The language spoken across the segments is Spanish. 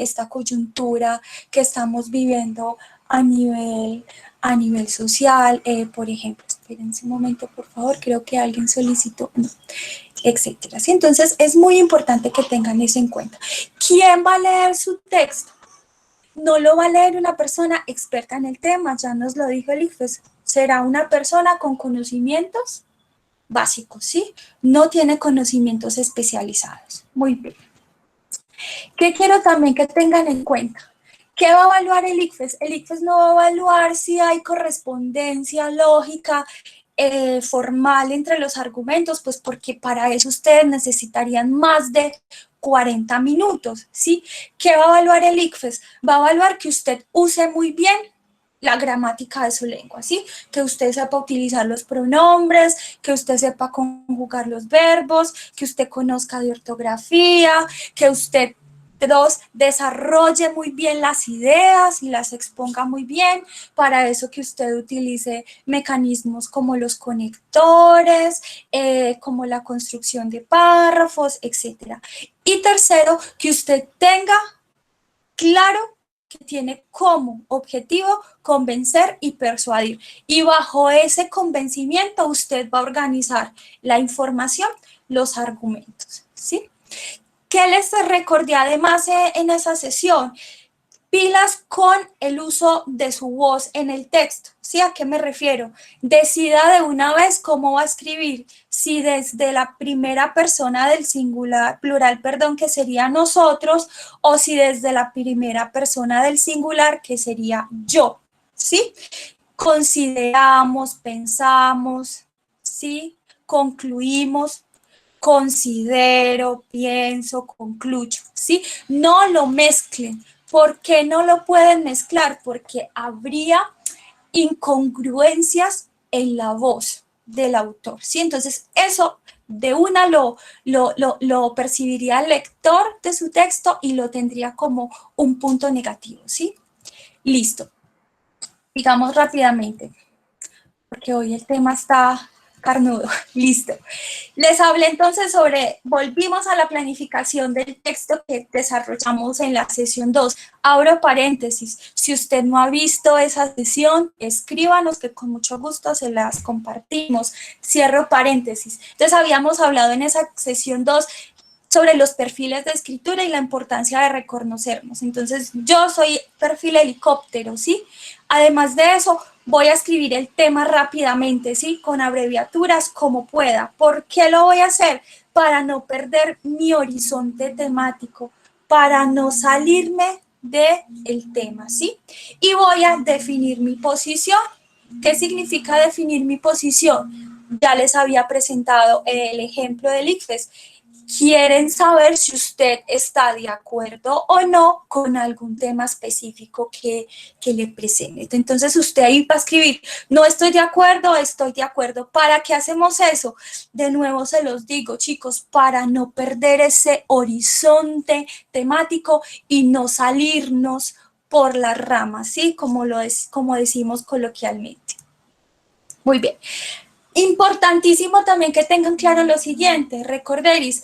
esta coyuntura que estamos viviendo a nivel social. Por ejemplo, espérense un momento, por favor, creo que alguien solicitó, no, etcétera. ¿Sí? Entonces, es muy importante que tengan eso en cuenta. ¿Quién va a leer su texto? No lo va a leer una persona experta en el tema, ya nos lo dijo el ICFES. Será una persona con conocimientos básicos, ¿sí? No tiene conocimientos especializados. Muy bien. ¿Qué quiero también que tengan en cuenta? ¿Qué va a evaluar el ICFES? El ICFES no va a evaluar si hay correspondencia lógica formal entre los argumentos, pues porque para eso ustedes necesitarían más de 40 minutos, ¿sí? ¿Qué va a evaluar el ICFES? Va a evaluar que usted use muy bien la gramática de su lengua, ¿sí? Que usted sepa utilizar los pronombres, que usted sepa conjugar los verbos, que usted conozca de ortografía, que usted desarrolle muy bien las ideas y las exponga muy bien. Para eso que usted utilice mecanismos como los conectores, como la construcción de párrafos, etc. Y tercero, que usted tenga claro que tiene como objetivo convencer y persuadir. Y bajo ese convencimiento usted va a organizar la información, los argumentos, ¿sí? ¿Qué les recordé además en esa sesión? Pilas con el uso de su voz en el texto. ¿Sí? ¿A qué me refiero? Decida de una vez cómo va a escribir. Si desde la primera persona del singular, plural, perdón, que sería nosotros, o si desde la primera persona del singular, que sería yo. ¿Sí? Consideramos, pensamos, ¿sí? Concluimos, considero, pienso, concluyo, ¿sí? No lo mezclen. ¿Por qué no lo pueden mezclar? Porque habría incongruencias en la voz del autor, ¿sí? Entonces, eso de una lo percibiría el lector de su texto y lo tendría como un punto negativo, ¿sí? Listo. Digamos rápidamente, porque hoy el tema está carnudo. Listo. Les hablé entonces volvimos a la planificación del texto que desarrollamos en la sesión 2. Abro paréntesis. Si usted no ha visto esa sesión, escríbanos que con mucho gusto se las compartimos. Cierro paréntesis. Entonces habíamos hablado en esa sesión 2 sobre los perfiles de escritura y la importancia de reconocernos. Entonces, yo soy perfil helicóptero, ¿sí? Además de eso, voy a escribir el tema rápidamente, ¿sí? Con abreviaturas como pueda. ¿Por qué lo voy a hacer? Para no perder mi horizonte temático, para no salirme del tema, ¿sí? Y voy a definir mi posición. ¿Qué significa definir mi posición? Ya les había presentado el ejemplo del ICFES. Quieren saber si usted está de acuerdo o no con algún tema específico que le presente. Entonces usted ahí va a escribir, no estoy de acuerdo, estoy de acuerdo. ¿Para qué hacemos eso? De nuevo se los digo, chicos, para no perder ese horizonte temático y no salirnos por las ramas, ¿sí? Como decimos coloquialmente. Muy bien. Importantísimo también que tengan claro lo siguiente, recordéis,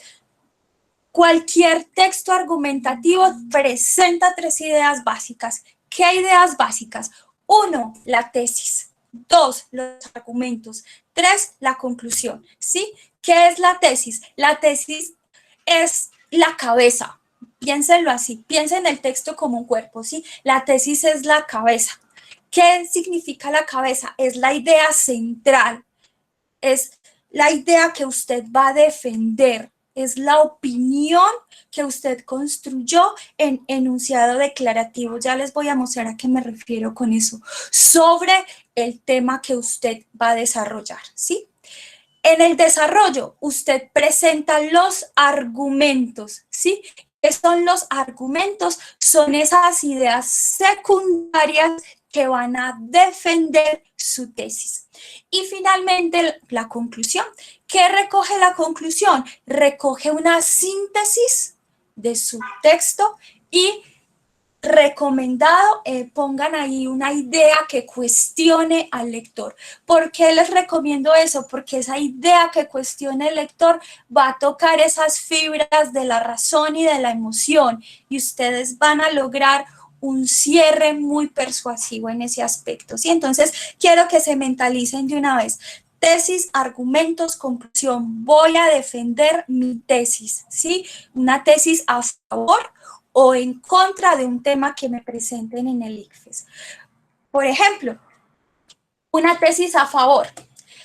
cualquier texto argumentativo presenta 3 ideas básicas. ¿Qué ideas básicas? 1, la tesis. 2, los argumentos. 3, la conclusión. ¿Sí? ¿Qué es la tesis? La tesis es la cabeza. Piénsenlo así. Piensen el texto como un cuerpo, ¿sí? La tesis es la cabeza. ¿Qué significa la cabeza? Es la idea central. Es la idea que usted va a defender, es la opinión que usted construyó en enunciado declarativo. Ya les voy a mostrar a qué me refiero con eso, sobre el tema que usted va a desarrollar, ¿sí? En el desarrollo, usted presenta los argumentos, ¿sí? ¿Qué son los argumentos? Son esas ideas secundarias que van a defender su tesis. Y finalmente, la conclusión. ¿Qué recoge la conclusión? Recoge una síntesis de su texto y recomendado, pongan ahí una idea que cuestione al lector. ¿Por qué les recomiendo eso? Porque esa idea que cuestione el lector va a tocar esas fibras de la razón y de la emoción, y ustedes van a lograr un cierre muy persuasivo en ese aspecto, ¿sí? Entonces, quiero que se mentalicen de una vez. Tesis, argumentos, conclusión. Voy a defender mi tesis, ¿sí? Una tesis a favor o en contra de un tema que me presenten en el ICFES. Por ejemplo, una tesis a favor.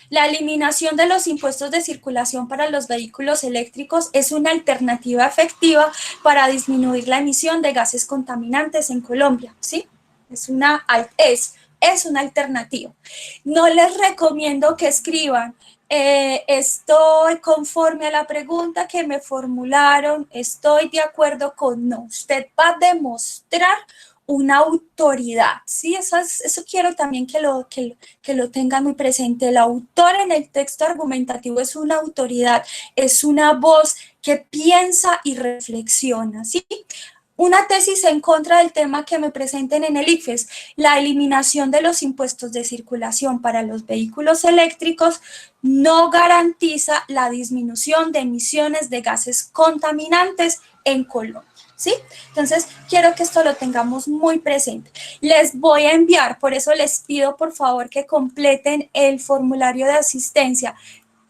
La eliminación de los impuestos de circulación para los vehículos eléctricos es una alternativa efectiva para disminuir la emisión de gases contaminantes en Colombia, ¿sí? Es una alternativa. No les recomiendo que escriban, estoy conforme a la pregunta que me formularon, estoy de acuerdo con no. Usted va a demostrar una autoridad, ¿sí? Eso quiero también que lo tengan muy presente. El autor en el texto argumentativo es una autoridad, es una voz que piensa y reflexiona, ¿sí? Una tesis en contra del tema que me presenten en el ICFES, la eliminación de los impuestos de circulación para los vehículos eléctricos no garantiza la disminución de emisiones de gases contaminantes en Colombia. ¿Sí? Entonces, quiero que esto lo tengamos muy presente. Les voy a enviar, por eso les pido por favor que completen el formulario de asistencia.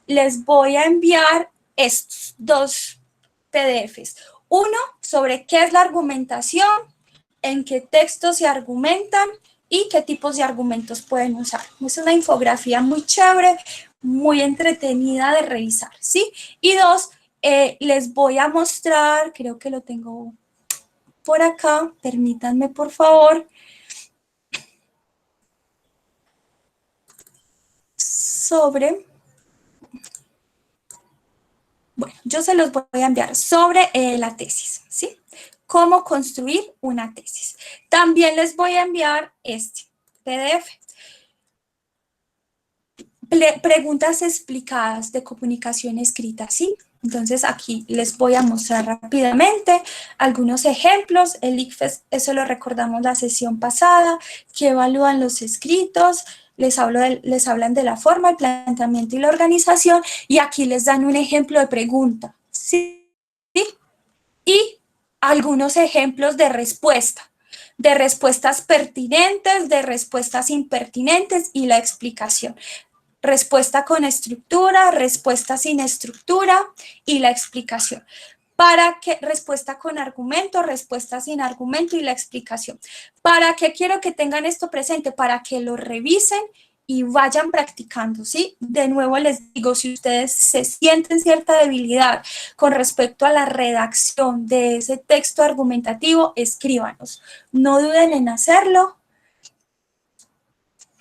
Les voy a enviar estos dos PDFs. Uno sobre qué es la argumentación, en qué textos se argumentan y qué tipos de argumentos pueden usar. Es una infografía muy chévere, muy entretenida de revisar, ¿sí? Y dos, les voy a mostrar, creo que lo tengo por acá, permítanme por favor, sobre, bueno, yo se los voy a enviar sobre la tesis, ¿sí? Cómo construir una tesis. También les voy a enviar este PDF. Preguntas explicadas de comunicación escrita, ¿sí? Entonces aquí les voy a mostrar rápidamente algunos ejemplos. El ICFES, eso lo recordamos la sesión pasada, que evalúan los escritos, les hablan de la forma, el planteamiento y la organización, y aquí les dan un ejemplo de pregunta, ¿sí? Y algunos ejemplos de respuesta, de respuestas pertinentes, de respuestas impertinentes y la explicación. Respuesta con estructura, respuesta sin estructura y la explicación. ¿Para qué? Respuesta con argumento, respuesta sin argumento y la explicación. ¿Para qué quiero que tengan esto presente? Para que lo revisen y vayan practicando, ¿sí? De nuevo les digo, si ustedes se sienten cierta debilidad con respecto a la redacción de ese texto argumentativo, escríbanos. No duden en hacerlo.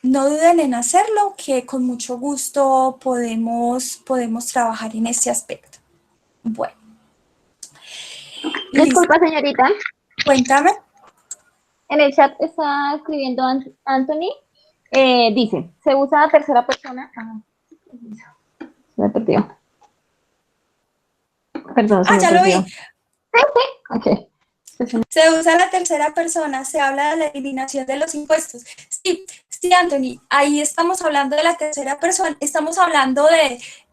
No duden en hacerlo, que con mucho gusto podemos trabajar en este aspecto. Bueno. Disculpa, señorita. Cuéntame. En el chat está escribiendo Anthony. Dice, se usa la tercera persona. Se me perdió. Perdón, se me Ya perdió. lo vi. Ok. Se usa la tercera persona, se habla de la eliminación de los impuestos. Sí, Anthony, ahí estamos hablando de la tercera persona, estamos hablando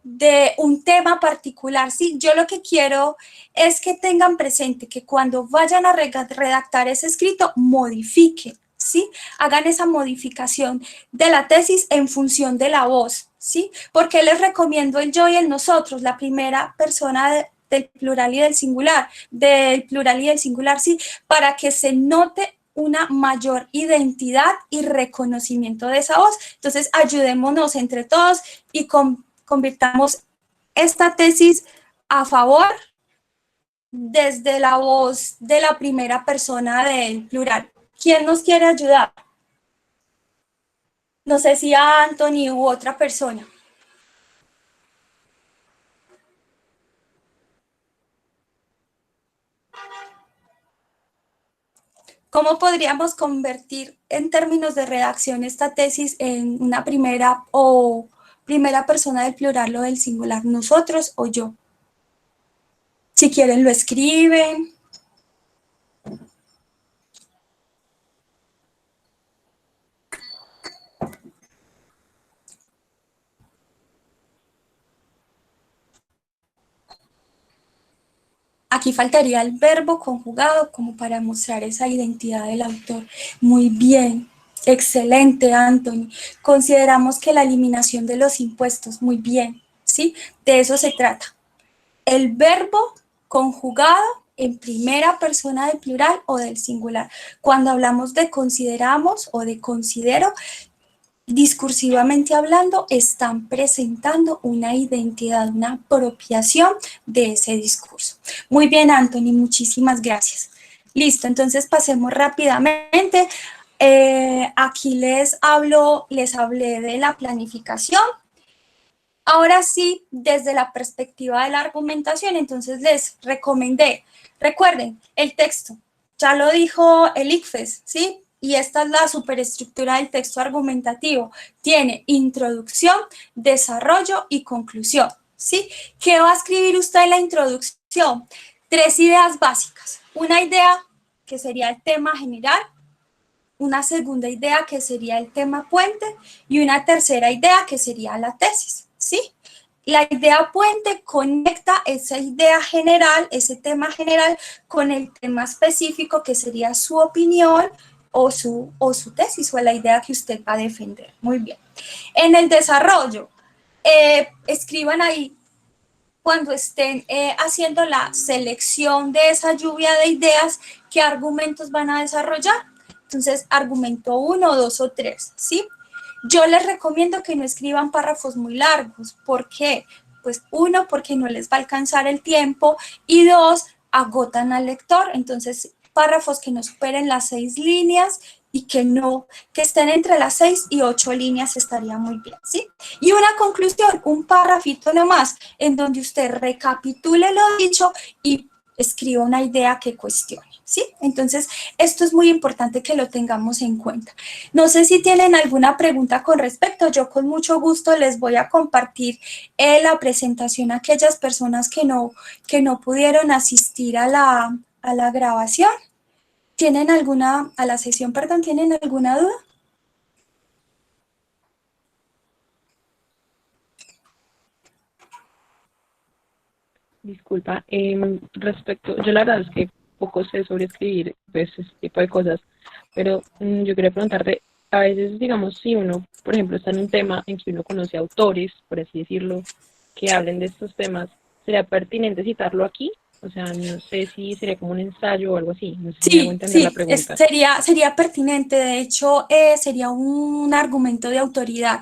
de un tema particular. Sí, yo lo que quiero es que tengan presente que cuando vayan a redactar ese escrito, modifiquen, ¿sí? Hagan esa modificación de la tesis en función de la voz, ¿sí? Porque les recomiendo el yo y el nosotros, la primera persona del plural y del singular, sí, para que se note una mayor identidad y reconocimiento de esa voz. Entonces, ayudémonos entre todos y convirtamos esta tesis a favor desde la voz de la primera persona del plural. ¿Quién nos quiere ayudar? No sé si a Anthony u otra persona. ¿Cómo podríamos convertir en términos de redacción esta tesis en una primera persona del plural o del singular, nosotros o yo? Si quieren lo escriben. Aquí faltaría el verbo conjugado como para mostrar esa identidad del autor. Muy bien, excelente, Anthony. Consideramos que la eliminación de los impuestos, muy bien, ¿sí? De eso se trata. El verbo conjugado en primera persona del plural o del singular. Cuando hablamos de consideramos o de considero, discursivamente hablando, están presentando una identidad, una apropiación de ese discurso. Muy bien, Anthony, muchísimas gracias. Listo, entonces pasemos rápidamente. Aquí les hablé de la planificación. Ahora sí, desde la perspectiva de la argumentación, entonces les recomendé, recuerden, el texto, ya lo dijo el ICFES, ¿sí? Y esta es la superestructura del texto argumentativo. Tiene introducción, desarrollo y conclusión, ¿sí? ¿Qué va a escribir usted en la introducción? 3 ideas básicas. Una idea que sería el tema general, una segunda idea que sería el tema puente y una tercera idea que sería la tesis, ¿sí? La idea puente conecta esa idea general, ese tema general, con el tema específico que sería su opinión o su tesis o la idea que usted va a defender. Muy bien. En el desarrollo, escriban ahí cuando estén haciendo la selección de esa lluvia de ideas, qué argumentos van a desarrollar. Entonces, argumento 1, 2 o 3, ¿sí? Yo les recomiendo que no escriban párrafos muy largos. ¿Por qué? Pues 1, porque no les va a alcanzar el tiempo y 2, agotan al lector. Entonces, párrafos que no superen las 6 líneas y que estén entre las 6 y 8 líneas estaría muy bien, ¿sí? Y una conclusión, un párrafito nomás, en donde usted recapitule lo dicho y escriba una idea que cuestione, ¿sí? Entonces, esto es muy importante que lo tengamos en cuenta. No sé si tienen alguna pregunta con respecto, yo con mucho gusto les voy a compartir la presentación a aquellas personas que no pudieron asistir a la grabación. ¿Tienen alguna, a la sesión, perdón, tienen alguna duda? Disculpa, respecto, yo la verdad es que poco sé sobre escribir pues, ese tipo de cosas, pero yo quería preguntarte, a veces, digamos, si uno, por ejemplo, está en un tema en que uno conoce autores, por así decirlo, que hablen de estos temas, ¿sería pertinente citarlo aquí? O sea, no sé si sería como un ensayo o algo así, no sé si me hago Sí, entender la sí, pregunta. sería pertinente, de hecho, sería un argumento de autoridad.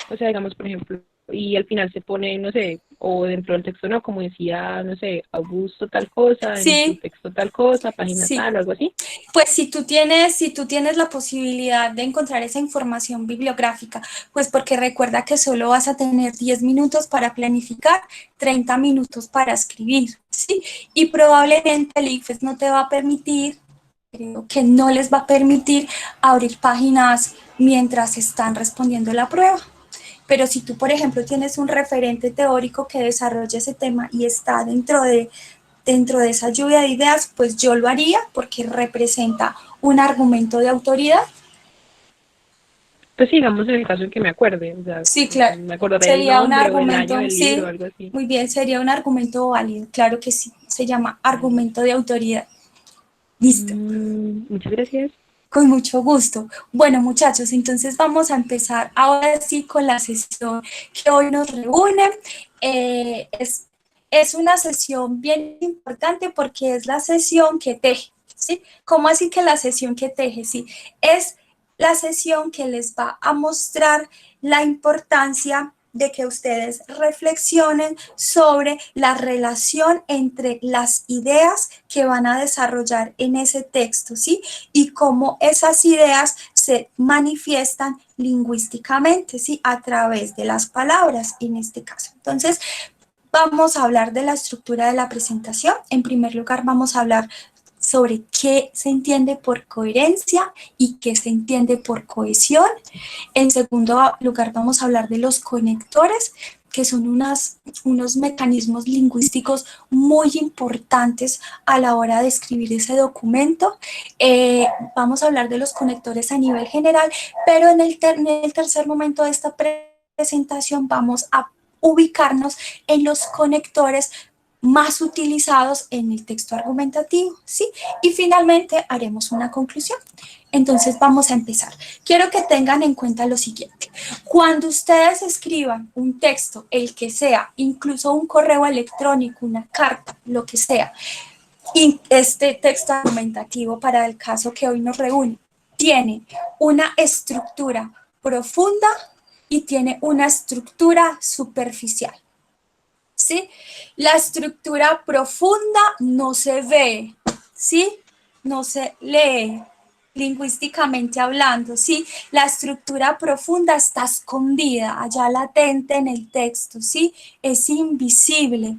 O sea, digamos, por ejemplo, y al final se pone, no sé, o dentro del texto, no, como decía, no sé, Augusto tal cosa, en su Sí, texto tal cosa, página sí. tal, o algo así. Pues si tú tienes la posibilidad de encontrar esa información bibliográfica, pues porque recuerda que solo vas a tener 10 minutos para planificar, 30 minutos para escribir, ¿sí? Y probablemente el ICFES no te va a permitir, creo que no les va a permitir abrir páginas mientras están respondiendo la prueba. Pero si tú, por ejemplo, tienes un referente teórico que desarrolla ese tema y está dentro de esa lluvia de ideas, pues yo lo haría porque representa un argumento de autoridad. Pues sigamos en el caso en que me acuerde, o sea, Sí, claro, me acordaré del sería un nombre o del año argumento, del libro o sí, algo así. muy bien, sería un argumento válido, claro que sí, se llama argumento de autoridad. Listo. Muchas gracias. Con mucho gusto. Bueno, muchachos, entonces vamos a empezar ahora sí con la sesión que hoy nos reúne. Eh, es, es una sesión bien importante porque es la sesión que teje, ¿sí? ¿Cómo así que la sesión que teje? Sí, es la sesión que les va a mostrar la importancia de que ustedes reflexionen sobre la relación entre las ideas que van a desarrollar en ese texto, ¿sí? Y cómo esas ideas se manifiestan lingüísticamente, ¿sí? A través de las palabras, en este caso. Entonces, vamos a hablar de la estructura de la presentación. En primer lugar, vamos a hablar sobre qué se entiende por coherencia y qué se entiende por cohesión. En segundo lugar, vamos a hablar de los conectores, que son unos mecanismos lingüísticos muy importantes a la hora de escribir ese documento. Vamos a hablar de los conectores a nivel general, pero en el tercer momento de esta presentación vamos a ubicarnos en los conectores más utilizados en el texto argumentativo, ¿sí? Y finalmente haremos una conclusión. Entonces vamos a empezar. Quiero que tengan en cuenta lo siguiente. Cuando ustedes escriban un texto, el que sea, incluso un correo electrónico, una carta, lo que sea, y este texto argumentativo para el caso que hoy nos reúne, tiene una estructura profunda y tiene una estructura superficial. ¿Sí? La estructura profunda no se ve, ¿sí? No se lee lingüísticamente hablando, ¿sí? La estructura profunda está escondida, allá latente en el texto, ¿sí? Es invisible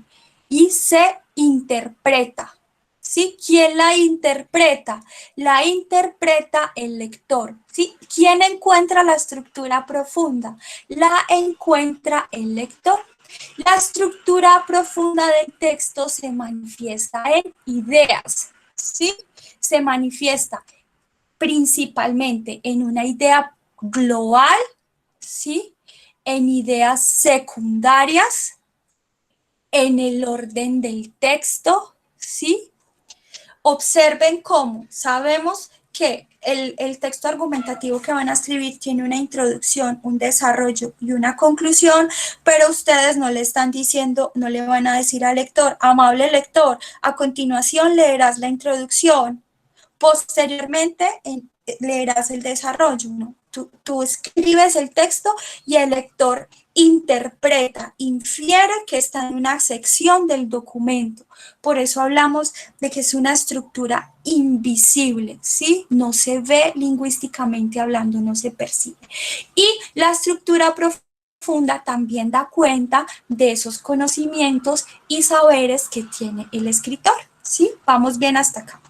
y se interpreta, ¿sí? ¿Quién la interpreta? La interpreta el lector, ¿sí? ¿Quién encuentra la estructura profunda? La encuentra el lector. La estructura profunda del texto se manifiesta en ideas, ¿sí? Se manifiesta principalmente en una idea global, ¿sí? En ideas secundarias, en el orden del texto, ¿sí? Observen cómo sabemos que el texto argumentativo que van a escribir tiene una introducción, un desarrollo y una conclusión, pero ustedes no le están diciendo, no le van a decir al lector, amable lector, a continuación leerás la introducción, posteriormente leerás el desarrollo, ¿no? Tú escribes el texto y el lector interpreta, infiere que está en una sección del documento. Por eso hablamos de que es una estructura invisible, ¿sí? No se ve lingüísticamente hablando, no se percibe. Y la estructura profunda también da cuenta de esos conocimientos y saberes que tiene el escritor, ¿sí? Vamos bien hasta acá.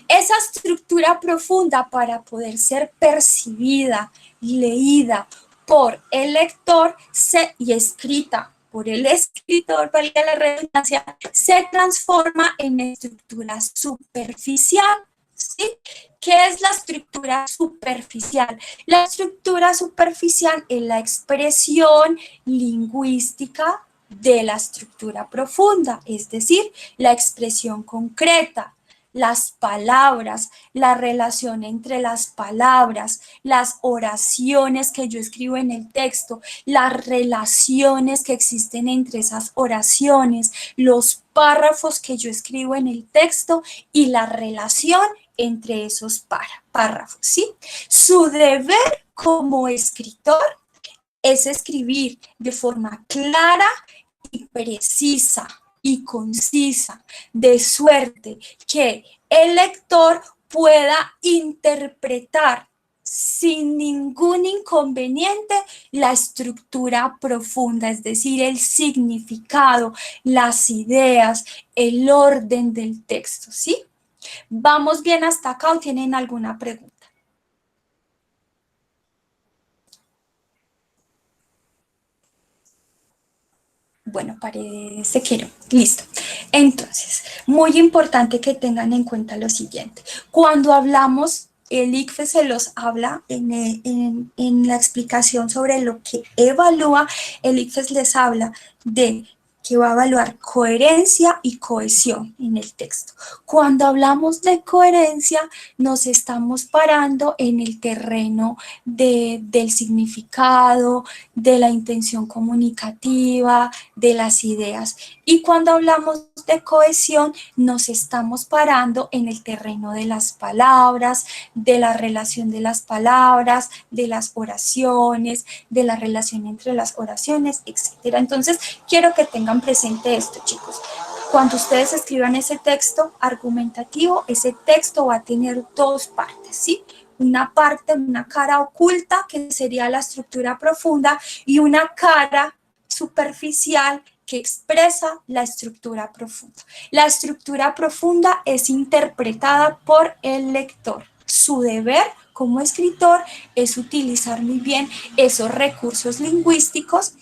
Esa estructura profunda, para poder ser percibida y leída por el lector y escrita por el escritor, valga la redundancia, se transforma en estructura superficial, ¿sí? ¿Qué es la estructura superficial? La estructura superficial es la expresión lingüística de la estructura profunda, es decir, la expresión concreta, las palabras, la relación entre las palabras, las oraciones que yo escribo en el texto, las relaciones que existen entre esas oraciones, los párrafos que yo escribo en el texto y la relación entre esos párrafos, ¿sí? Su deber como escritor es escribir de forma clara y precisa y concisa, de suerte que el lector pueda interpretar sin ningún inconveniente la estructura profunda, es decir, el significado, las ideas, el orden del texto, ¿sí? ¿Vamos bien hasta acá o tienen alguna pregunta? Bueno, parece que no. Listo. Entonces, muy importante que tengan en cuenta lo siguiente. Cuando hablamos, el ICFES se los habla en la explicación sobre lo que evalúa, el ICFES les habla de que va a evaluar coherencia y cohesión en el texto. Cuando hablamos de coherencia, nos estamos parando en el terreno del significado, de la intención comunicativa, de las ideas. Y cuando hablamos de cohesión, nos estamos parando en el terreno de las palabras, de la relación de las palabras, de las oraciones, de la relación entre las oraciones, etc. Entonces, quiero que tengan presente esto, chicos. Cuando ustedes escriban ese texto argumentativo, ese texto va a tener dos partes, ¿sí? Una parte, una cara oculta, que sería la estructura profunda, y una cara superficial que expresa la estructura profunda. La estructura profunda es interpretada por el lector. Su deber como escritor es utilizar muy bien esos recursos lingüísticos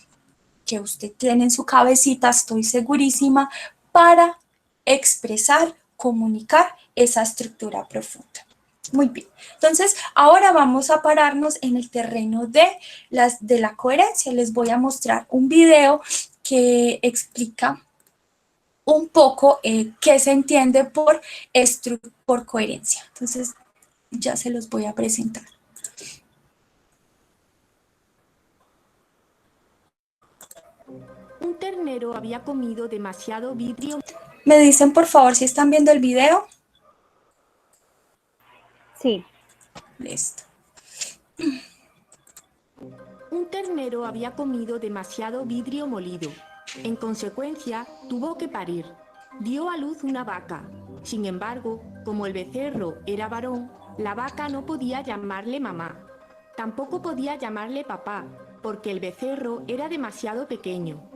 que usted tiene en su cabecita, estoy segurísima, para expresar, comunicar esa estructura profunda. Muy bien, entonces ahora vamos a pararnos en el terreno de la coherencia. Les voy a mostrar un video que explica un poco qué se entiende por coherencia. Entonces, ya se los voy a presentar. Un ternero había comido demasiado vidrio. ¿Me dicen, por favor, si están viendo el video? Sí. Listo. Un ternero había comido demasiado vidrio molido. En consecuencia, tuvo que parir. Dio a luz una vaca. Sin embargo, como el becerro era varón, la vaca no podía llamarle mamá. Tampoco podía llamarle papá, porque el becerro era demasiado pequeño.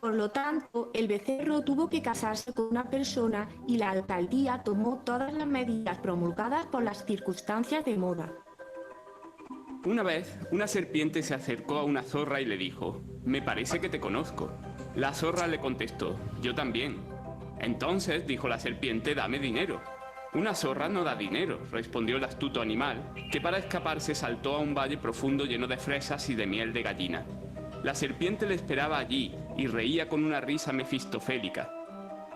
Por lo tanto, el becerro tuvo que casarse con una persona y la alcaldía tomó todas las medidas promulgadas por las circunstancias de moda. Una vez, una serpiente se acercó a una zorra y le dijo: «Me parece que te conozco». La zorra le contestó: «Yo también». «Entonces», dijo la serpiente, «dame dinero». «Una zorra no da dinero», respondió el astuto animal, que para escaparse saltó a un valle profundo lleno de fresas y de miel de gallina. La serpiente le esperaba allí y reía con una risa mefistofélica.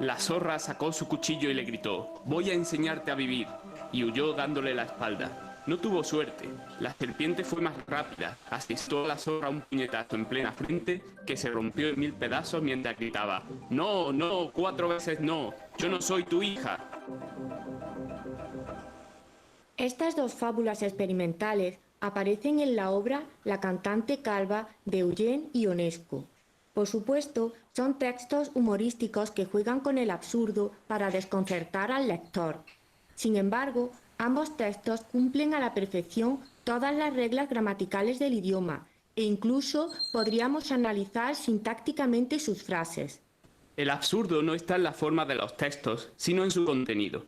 La zorra sacó su cuchillo y le gritó: «Voy a enseñarte a vivir», y huyó dándole la espalda. No tuvo suerte. La serpiente fue más rápida, asestó a la zorra un puñetazo en plena frente que se rompió en 1000 pedazos mientras gritaba: «No, no, 4 veces no, yo no soy tu hija». Estas dos fábulas experimentales aparecen en la obra La cantante calva de Eugene Ionesco. Por supuesto, son textos humorísticos que juegan con el absurdo para desconcertar al lector. Sin embargo, ambos textos cumplen a la perfección todas las reglas gramaticales del idioma e incluso podríamos analizar sintácticamente sus frases. El absurdo no está en la forma de los textos, sino en su contenido.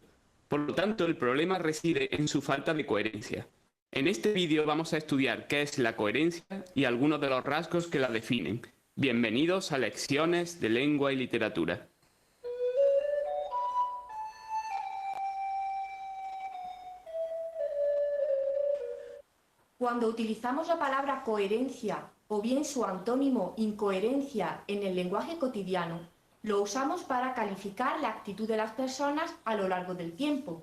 Por lo tanto, el problema reside en su falta de coherencia. En este vídeo vamos a estudiar qué es la coherencia y algunos de los rasgos que la definen. Bienvenidos a Lecciones de Lengua y Literatura. Cuando utilizamos la palabra coherencia o bien su antónimo incoherencia en el lenguaje cotidiano, lo usamos para calificar la actitud de las personas a lo largo del tiempo.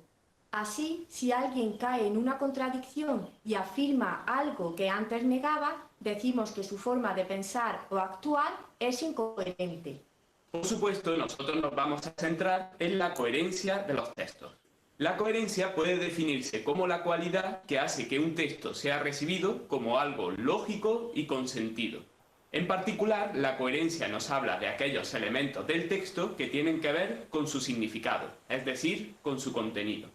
Así, si alguien cae en una contradicción y afirma algo que antes negaba, decimos que su forma de pensar o actuar es incoherente. Por supuesto, nosotros nos vamos a centrar en la coherencia de los textos. La coherencia puede definirse como la cualidad que hace que un texto sea recibido como algo lógico y con sentido. En particular, la coherencia nos habla de aquellos elementos del texto que tienen que ver con su significado, es decir, con su contenido.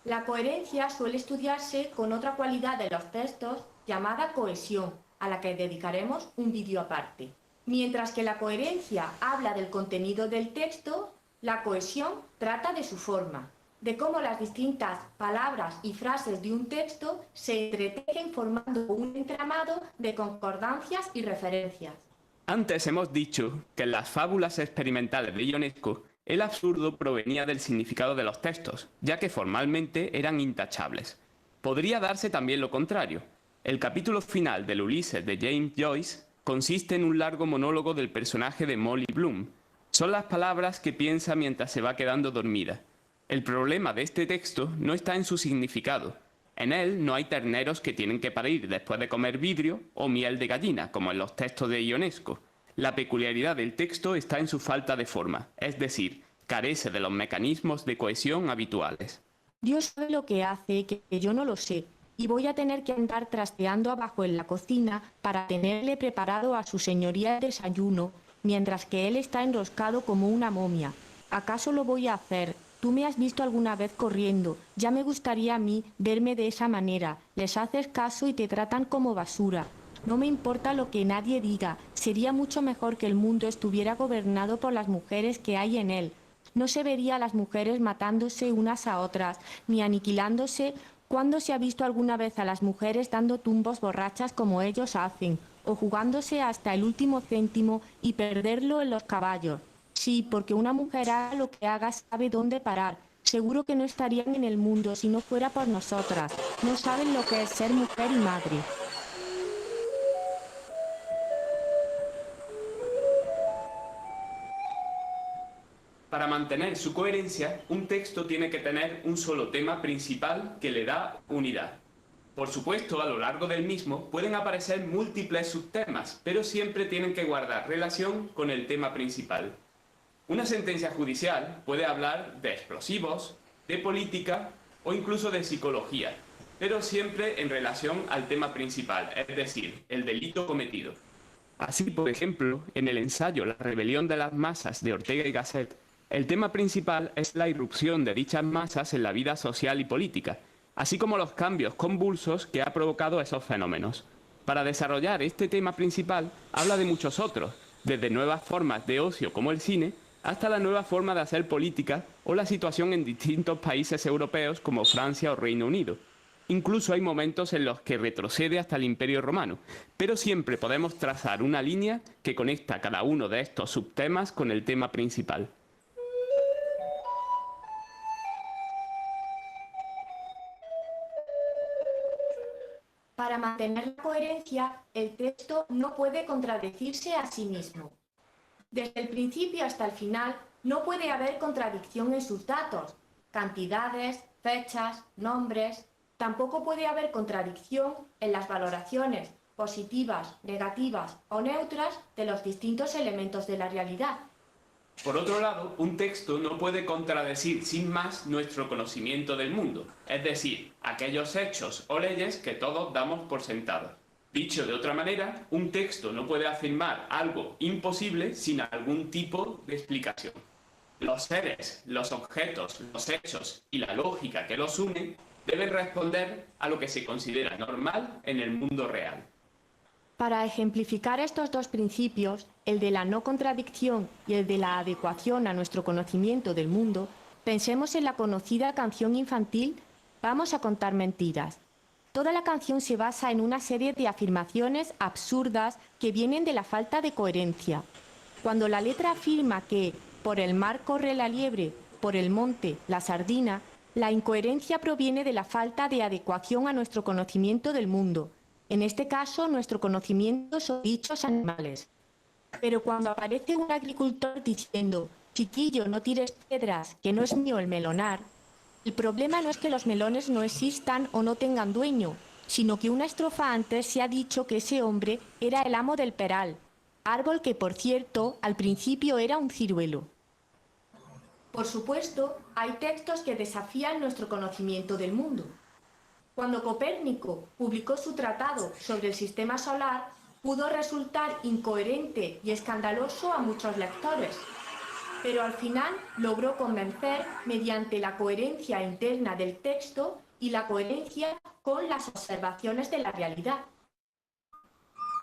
La coherencia suele estudiarse con otra cualidad de los textos llamada cohesión, a la que dedicaremos un vídeo aparte. Mientras que la coherencia habla del contenido del texto, la cohesión trata de su forma, de cómo las distintas palabras y frases de un texto se entretejen formando un entramado de concordancias y referencias. Antes hemos dicho que en las fábulas experimentales de Ionesco el absurdo provenía del significado de los textos, ya que formalmente eran intachables. Podría darse también lo contrario. El capítulo final del Ulises de James Joyce consiste en un largo monólogo del personaje de Molly Bloom. Son las palabras que piensa mientras se va quedando dormida. El problema de este texto no está en su significado. En él no hay terneros que tienen que parir después de comer vidrio o miel de gallina, como en los textos de Ionesco. La peculiaridad del texto está en su falta de forma, es decir, carece de los mecanismos de cohesión habituales. Dios sabe lo que hace, que yo no lo sé, y voy a tener que andar trasteando abajo en la cocina para tenerle preparado a su señoría el desayuno, mientras que él está enroscado como una momia. ¿Acaso lo voy a hacer? Tú me has visto alguna vez corriendo, ya me gustaría a mí verme de esa manera, les haces caso y te tratan como basura. No me importa lo que nadie diga, sería mucho mejor que el mundo estuviera gobernado por las mujeres que hay en él. No se vería a las mujeres matándose unas a otras, ni aniquilándose. ¿Cuándo se ha visto alguna vez a las mujeres dando tumbos borrachas como ellos hacen, o jugándose hasta el último céntimo y perderlo en los caballos? Sí, porque una mujer haga lo que haga sabe dónde parar. Seguro que no estarían en el mundo si no fuera por nosotras. No saben lo que es ser mujer y madre. Para Para mantener su coherencia, un texto tiene que tener un solo tema principal que le da unidad. Por supuesto, a lo largo del mismo pueden aparecer múltiples subtemas, pero siempre tienen que guardar relación con el tema principal. Una sentencia judicial puede hablar de explosivos, de política o incluso de psicología, pero siempre en relación al tema principal, es decir, el delito cometido. Así, por ejemplo, en el ensayo La rebelión de las masas de Ortega y Gasset, el tema principal es la irrupción de dichas masas en la vida social y política, así como los cambios convulsos que ha provocado esos fenómenos. Para desarrollar este tema principal, habla de muchos otros, desde nuevas formas de ocio como el cine, hasta la nueva forma de hacer política o la situación en distintos países europeos como Francia o Reino Unido. Incluso hay momentos en los que retrocede hasta el Imperio Romano, pero siempre podemos trazar una línea que conecta cada uno de estos subtemas con el tema principal. Para mantener la coherencia, el texto no puede contradecirse a sí mismo. Desde el principio hasta el final, no puede haber contradicción en sus datos, cantidades, fechas, nombres. Tampoco puede haber contradicción en las valoraciones positivas, negativas o neutras de los distintos elementos de la realidad. Por otro lado, un texto no puede contradecir sin más nuestro conocimiento del mundo, es decir, aquellos hechos o leyes que todos damos por sentados. Dicho de otra manera, un texto no puede afirmar algo imposible sin algún tipo de explicación. Los seres, los objetos, los hechos y la lógica que los unen deben responder a lo que se considera normal en el mundo real. Para ejemplificar estos dos principios, el de la no contradicción y el de la adecuación a nuestro conocimiento del mundo, pensemos en la conocida canción infantil Vamos a contar mentiras. Toda la canción se basa en una serie de afirmaciones absurdas que vienen de la falta de coherencia. Cuando la letra afirma que por el mar corre la liebre, por el monte la sardina, la incoherencia proviene de la falta de adecuación a nuestro conocimiento del mundo. En este caso, nuestro conocimiento son dichos animales. Pero cuando aparece un agricultor diciendo «Chiquillo, no tires piedras, que no es mío el melonar», el problema no es que los melones no existan o no tengan dueño, sino que una estrofa antes se ha dicho que ese hombre era el amo del peral, árbol que, por cierto, al principio era un ciruelo. Por supuesto, hay textos que desafían nuestro conocimiento del mundo. Cuando Copérnico publicó su tratado sobre el sistema solar, pudo resultar incoherente y escandaloso a muchos lectores, pero al final logró convencer mediante la coherencia interna del texto y la coherencia con las observaciones de la realidad.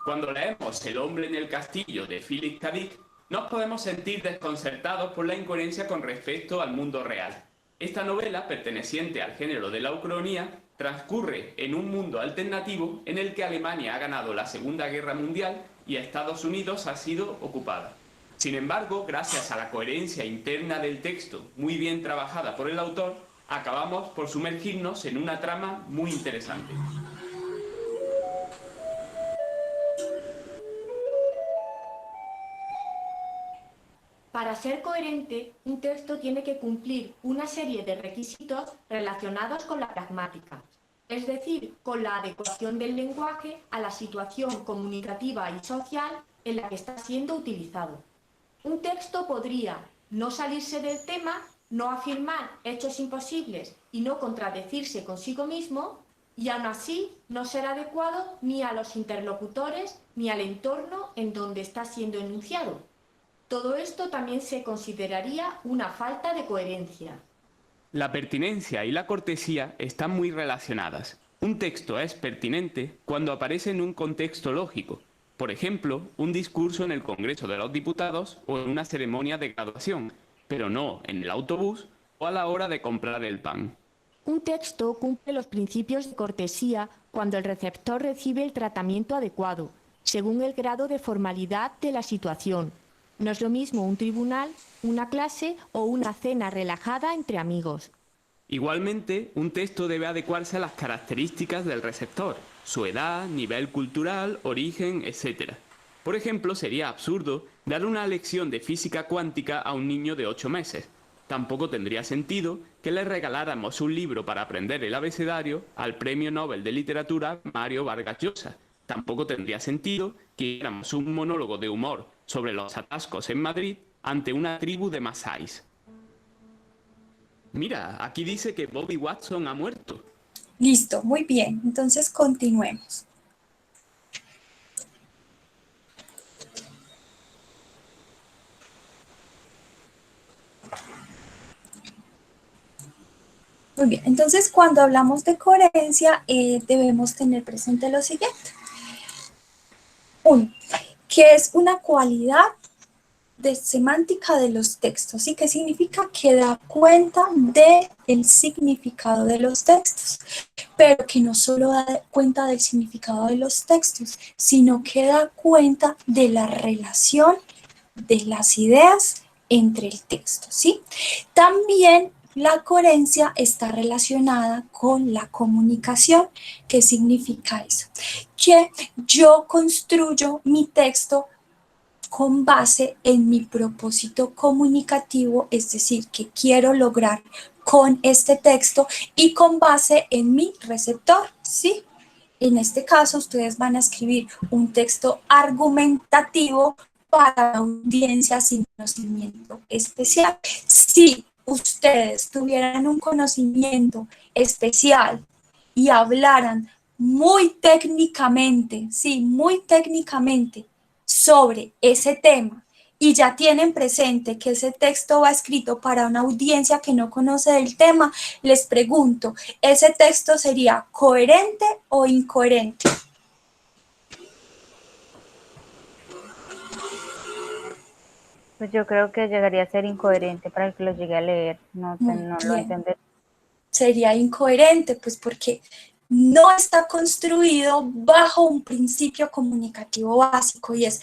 Cuando leemos El hombre en el castillo de Philip K. Dick, nos podemos sentir desconcertados por la incoherencia con respecto al mundo real. Esta novela, perteneciente al género de la ucronía, transcurre en un mundo alternativo en el que Alemania ha ganado la Segunda Guerra Mundial y Estados Unidos ha sido ocupada. Sin embargo, gracias a la coherencia interna del texto, muy bien trabajada por el autor, acabamos por sumergirnos en una trama muy interesante. Para ser coherente, un texto tiene que cumplir una serie de requisitos relacionados con la pragmática, es decir, con la adecuación del lenguaje a la situación comunicativa y social en la que está siendo utilizado. Un texto podría no salirse del tema, no afirmar hechos imposibles y no contradecirse consigo mismo, y aún así no ser adecuado ni a los interlocutores ni al entorno en donde está siendo enunciado. Todo esto también se consideraría una falta de coherencia. La pertinencia y la cortesía están muy relacionadas. Un texto es pertinente cuando aparece en un contexto lógico, por ejemplo, un discurso en el Congreso de los Diputados o en una ceremonia de graduación, pero no en el autobús o a la hora de comprar el pan. Un texto cumple los principios de cortesía cuando el receptor recibe el tratamiento adecuado, según el grado de formalidad de la situación. No es lo mismo un tribunal, una clase o una cena relajada entre amigos. Igualmente, un texto debe adecuarse a las características del receptor, su edad, nivel cultural, origen, etc. Por ejemplo, sería absurdo dar una lección de física cuántica a un niño de 8 meses. Tampoco tendría sentido que le regaláramos un libro para aprender el abecedario al Premio Nobel de Literatura Mario Vargas Llosa. Tampoco tendría sentido que hiciéramos un monólogo de humor sobre los atascos en Madrid ante una tribu de masáis. Mira, aquí dice que Bobby Watson ha muerto. Listo, muy bien. Entonces continuemos. Muy bien, entonces cuando hablamos de coherencia debemos tener presente lo siguiente. Uno, que es una cualidad de semántica de los textos. ¿Sí? ¿Qué significa? Que da cuenta del significado de los textos, pero que no solo da cuenta del significado de los textos, sino que da cuenta de la relación de las ideas entre el texto. ¿Sí? También la coherencia está relacionada con la comunicación. ¿Qué significa eso? Que yo construyo mi texto con base en mi propósito comunicativo, es decir, que quiero lograr con este texto y con base en mi receptor, ¿sí? En este caso, ustedes van a escribir un texto argumentativo para una audiencia sin conocimiento especial. Si ustedes tuvieran un conocimiento especial y hablaran muy técnicamente, sí, muy técnicamente sobre ese tema y ya tienen presente que ese texto va escrito para una audiencia que no conoce del tema, les pregunto, ¿ese texto sería coherente o incoherente? Pues yo creo que llegaría a ser incoherente para el que lo llegue a leer, no Muy lo bien. entenderé. Sería incoherente, pues porque no está construido bajo un principio comunicativo básico y es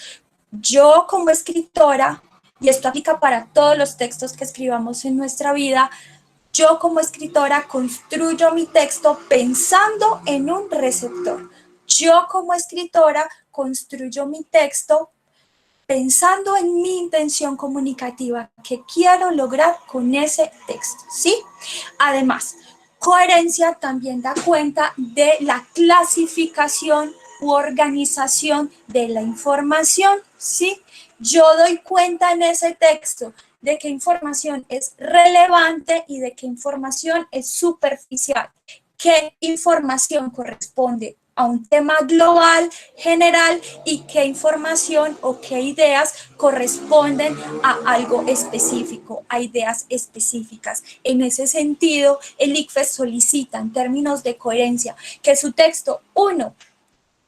yo como escritora, y esto aplica para todos los textos que escribamos en nuestra vida, yo como escritora construyo mi texto pensando en un receptor. Yo como escritora construyo mi texto pensando en mi intención comunicativa que quiero lograr con ese texto, ¿sí? Además, coherencia también da cuenta de la clasificación u organización de la información, ¿sí? Yo doy cuenta en ese texto de qué información es relevante y de qué información es superficial, qué información corresponde a un tema global, general, y qué información o qué ideas corresponden a algo específico, a ideas específicas. En ese sentido, el ICFES solicita en términos de coherencia que su texto, uno,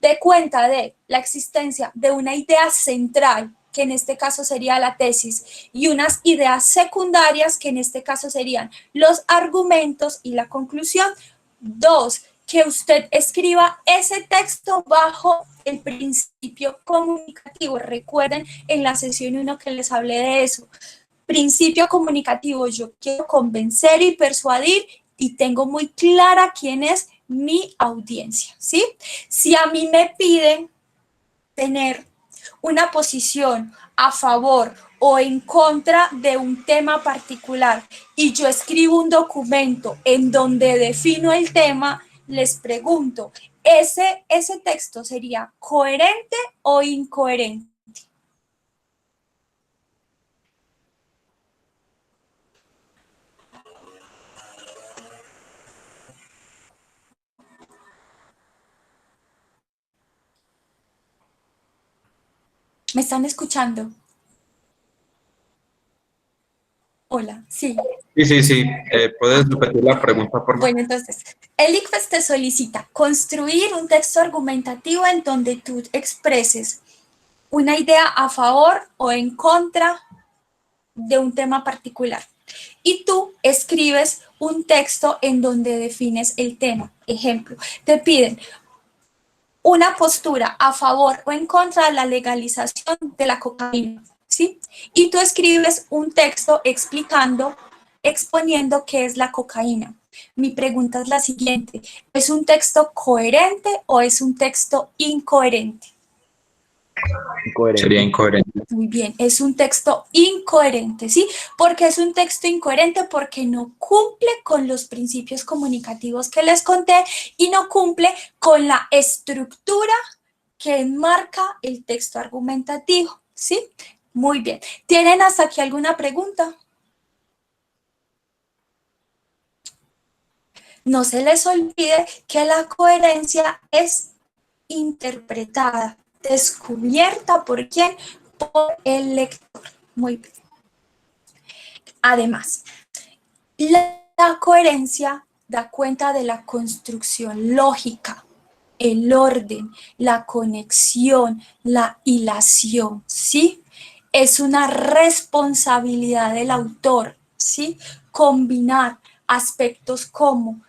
dé cuenta de la existencia de una idea central, que en este caso sería la tesis, y unas ideas secundarias, que en este caso serían los argumentos y la conclusión. Dos, que usted escriba ese texto bajo el principio comunicativo. Recuerden en la sesión 1 que les hablé de eso. Principio comunicativo, yo quiero convencer y persuadir y tengo muy clara quién es mi audiencia, ¿sí? Si a mí me piden tener una posición a favor o en contra de un tema particular y yo escribo un documento en donde defino el tema, les pregunto, ¿ese texto sería coherente o incoherente? ¿Me están escuchando? Hola, sí. Sí. ¿Puedes repetir la pregunta, por favor? Bueno, entonces, el ICFES te solicita construir un texto argumentativo en donde tú expreses una idea a favor o en contra de un tema particular. Y tú escribes un texto en donde defines el tema. Ejemplo, te piden una postura a favor o en contra de la legalización de la cocaína, ¿sí? Y tú escribes un texto exponiendo qué es la cocaína. Mi pregunta es la siguiente, ¿es un texto coherente o es un texto incoherente? Incoherente. Sería incoherente. Muy bien, es un texto incoherente, ¿sí? ¿Por qué es un texto incoherente? Porque no cumple con los principios comunicativos que les conté y no cumple con la estructura que enmarca el texto argumentativo, ¿sí? Muy bien. ¿Tienen hasta aquí alguna pregunta? No se les olvide que la coherencia es interpretada, descubierta por quién, por el lector. Muy bien. Además, la coherencia da cuenta de la construcción lógica, el orden, la conexión, la hilación, ¿sí? Es una responsabilidad del autor, ¿sí? Combinar aspectos como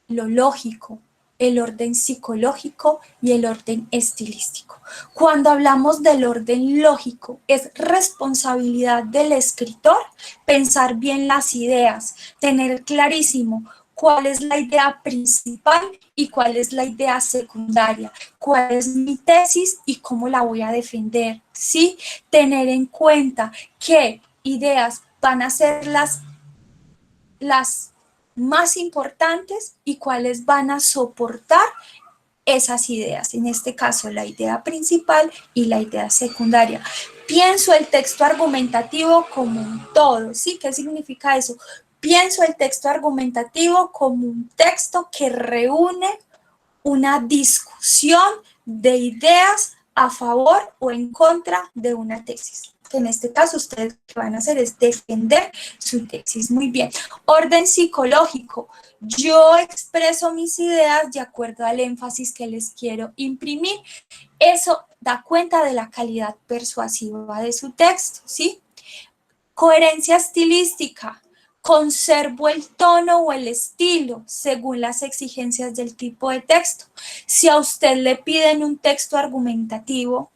lo lógico, el orden psicológico y el orden estilístico. Cuando hablamos del orden lógico, es responsabilidad del escritor pensar bien las ideas, tener clarísimo cuál es la idea principal y cuál es la idea secundaria, cuál es mi tesis y cómo la voy a defender, ¿sí? Tener en cuenta qué ideas van a ser las más importantes y cuáles van a soportar esas ideas, en este caso la idea principal y la idea secundaria. Pienso el texto argumentativo como un todo, ¿sí? ¿Qué significa eso? Pienso el texto argumentativo como un texto que reúne una discusión de ideas a favor o en contra de una tesis. Que en este caso ustedes lo que van a hacer es defender su tesis. Muy bien. Orden psicológico. Yo expreso mis ideas de acuerdo al énfasis que les quiero imprimir. Eso da cuenta de la calidad persuasiva de su texto, ¿sí? Coherencia estilística. Conservo el tono o el estilo según las exigencias del tipo de texto. Si a usted le piden un texto argumentativo,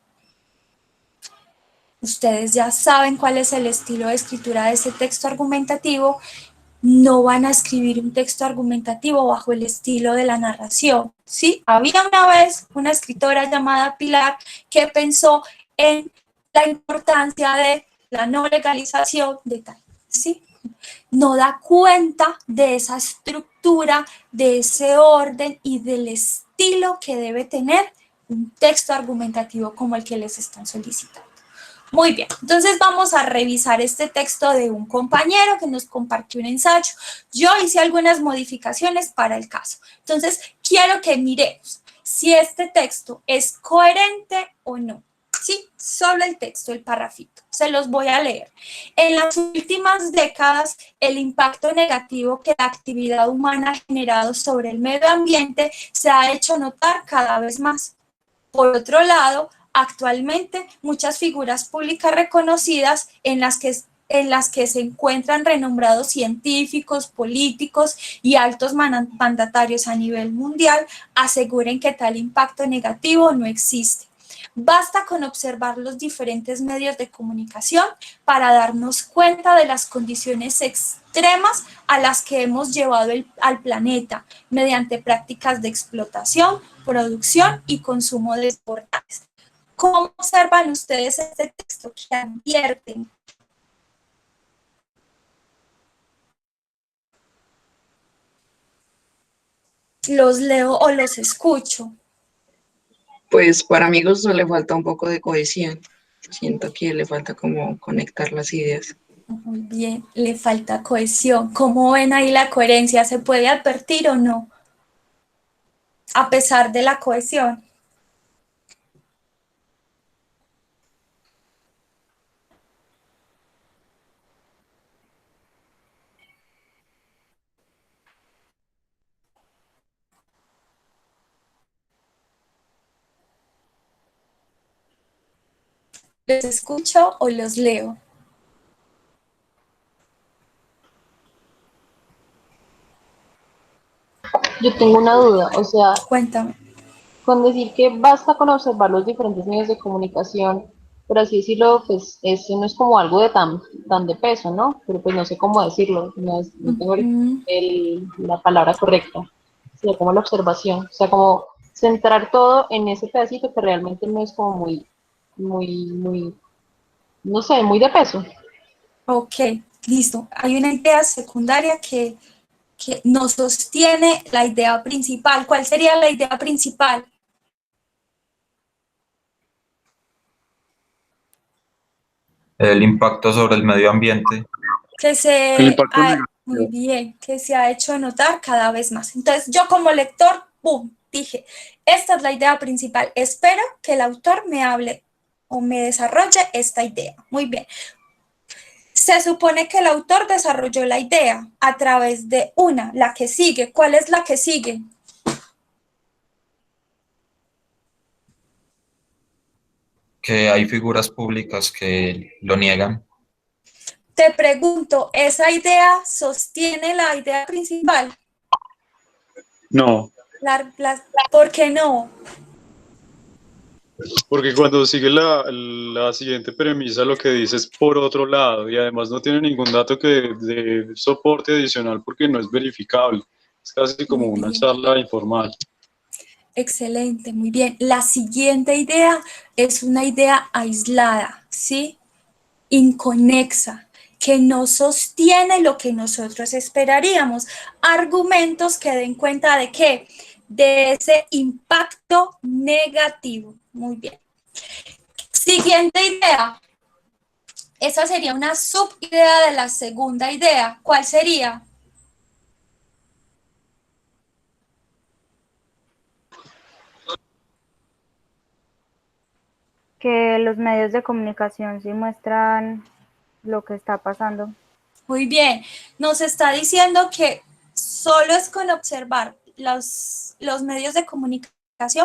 ustedes ya saben cuál es el estilo de escritura de ese texto argumentativo, no van a escribir un texto argumentativo bajo el estilo de la narración, ¿sí? Había una vez una escritora llamada Pilar que pensó en la importancia de la no legalización de tal, ¿sí? No da cuenta de esa estructura, de ese orden y del estilo que debe tener un texto argumentativo como el que les están solicitando. Muy bien, entonces vamos a revisar este texto de un compañero que nos compartió un ensayo. Yo hice algunas modificaciones para el caso. Entonces, quiero que miremos si este texto es coherente o no. Sí, solo el texto, el parrafito. Se los voy a leer. En las últimas décadas, el impacto negativo que la actividad humana ha generado sobre el medio ambiente se ha hecho notar cada vez más. Por otro lado, actualmente muchas figuras públicas reconocidas en las que se encuentran renombrados científicos, políticos y altos mandatarios a nivel mundial aseguren que tal impacto negativo no existe. Basta con observar los diferentes medios de comunicación para darnos cuenta de las condiciones extremas a las que hemos llevado al planeta mediante prácticas de explotación, producción y consumo de desbordantes. ¿Cómo observan ustedes este texto que advierten? ¿Los leo o los escucho? Pues para mí justo le falta un poco de cohesión. Siento que le falta como conectar las ideas. Muy bien, le falta cohesión. ¿Cómo ven ahí la coherencia? ¿Se puede advertir o no? A pesar de la cohesión. ¿Los escucho o los leo? Yo tengo una duda, o sea, Cuéntame. con decir que basta con observar los diferentes medios de comunicación, por así decirlo, pues eso no es como algo de tan de peso, ¿no? Pero pues no sé cómo decirlo, no tengo la palabra correcta, sino como la observación, o sea, como centrar todo en ese pedacito que realmente no es como muy muy, no sé, muy de peso. Ok, listo. Hay una idea secundaria que no sostiene la idea principal. ¿Cuál sería la idea principal? El impacto sobre el medio ambiente. Que El impacto muy negativo. bien, que se ha hecho notar cada vez más. Entonces, yo como lector, ¡pum!, dije, esta es la idea principal. Espero que el autor me hable o me desarrolle esta idea. Muy bien. Se supone que el autor desarrolló la idea a través de la que sigue. ¿Cuál es la que sigue? Que hay figuras públicas que lo niegan. Te pregunto, ¿esa idea sostiene la idea principal? No, ¿Por qué no? porque cuando sigue la siguiente premisa lo que dice es por otro lado y además no tiene ningún dato que de soporte adicional porque no es verificable. Es casi como Muy una bien. charla informal. Excelente, muy bien. La siguiente idea es una idea aislada, ¿sí? Inconexa, que no sostiene lo que nosotros esperaríamos. Argumentos que den cuenta de qué? De ese impacto negativo. Muy bien. Siguiente idea. Esa sería una subidea de la segunda idea. ¿Cuál sería? Que los medios de comunicación sí muestran lo que está pasando. Muy bien, nos está diciendo que solo es con observar los medios de comunicación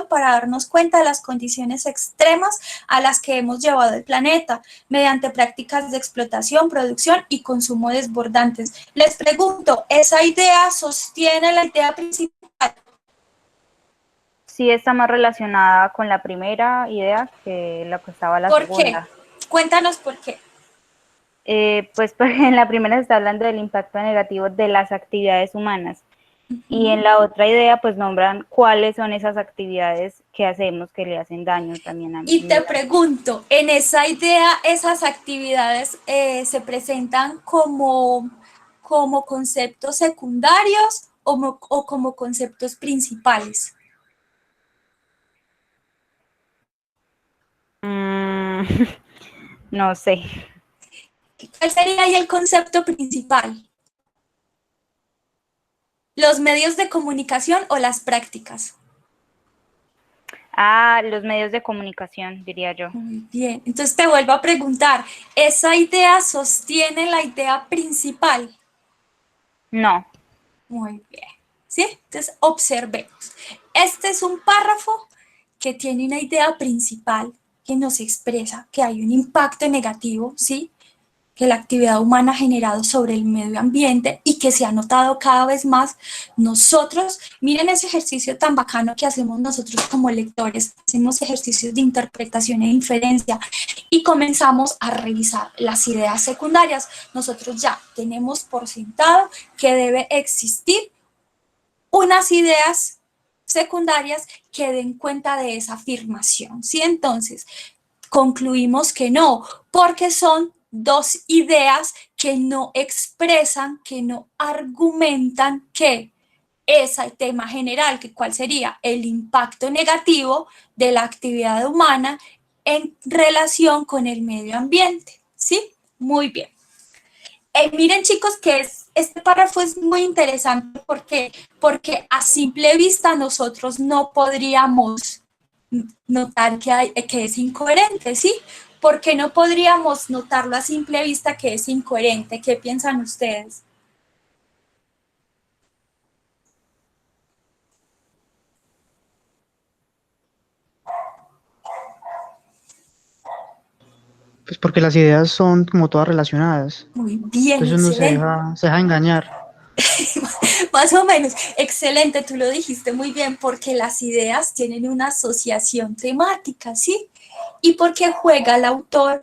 para darnos cuenta de las condiciones extremas a las que hemos llevado el planeta mediante prácticas de explotación, producción y consumo desbordantes. Les pregunto, ¿esa idea sostiene la idea principal? Sí está más relacionada con la primera idea que la que estaba la ¿Por segunda. qué? Cuéntanos por qué. Pues porque en la primera se está hablando del impacto negativo de las actividades humanas y en la otra idea pues nombran cuáles son esas actividades que hacemos que le hacen daño también a Y te pregunto, en esa idea, esas actividades se presentan como conceptos secundarios o como conceptos principales. No sé. ¿Cuál sería ahí el concepto principal? ¿Los medios de comunicación o las prácticas? Los medios de comunicación, diría yo. Muy bien, entonces te vuelvo a preguntar, ¿esa idea sostiene la idea principal? No. Muy bien, ¿sí? Entonces observemos. Este es un párrafo que tiene una idea principal que nos expresa que hay un impacto negativo, ¿sí?, que la actividad humana ha generado sobre el medio ambiente y que se ha notado cada vez más. Nosotros, miren ese ejercicio tan bacano que hacemos nosotros como lectores, hacemos ejercicios de interpretación e inferencia y comenzamos a revisar las ideas secundarias. Nosotros ya tenemos por sentado que debe existir unas ideas secundarias que den cuenta de esa afirmación, ¿sí? Entonces, concluimos que no, porque son dos ideas que no expresan, que no argumentan que ese tema general, que cuál sería el impacto negativo de la actividad humana en relación con el medio ambiente, ¿sí? Muy bien. Miren, chicos, que este párrafo es muy interesante porque a simple vista nosotros no podríamos notar que es incoherente, ¿sí? ¿Por qué no podríamos notarlo a simple vista que es incoherente? ¿Qué piensan ustedes? Pues porque las ideas son como todas relacionadas. Muy bien, Entonces uno excelente. se deja engañar. Más o menos, excelente, tú lo dijiste muy bien, porque las ideas tienen una asociación temática, ¿sí? Y porque juega el autor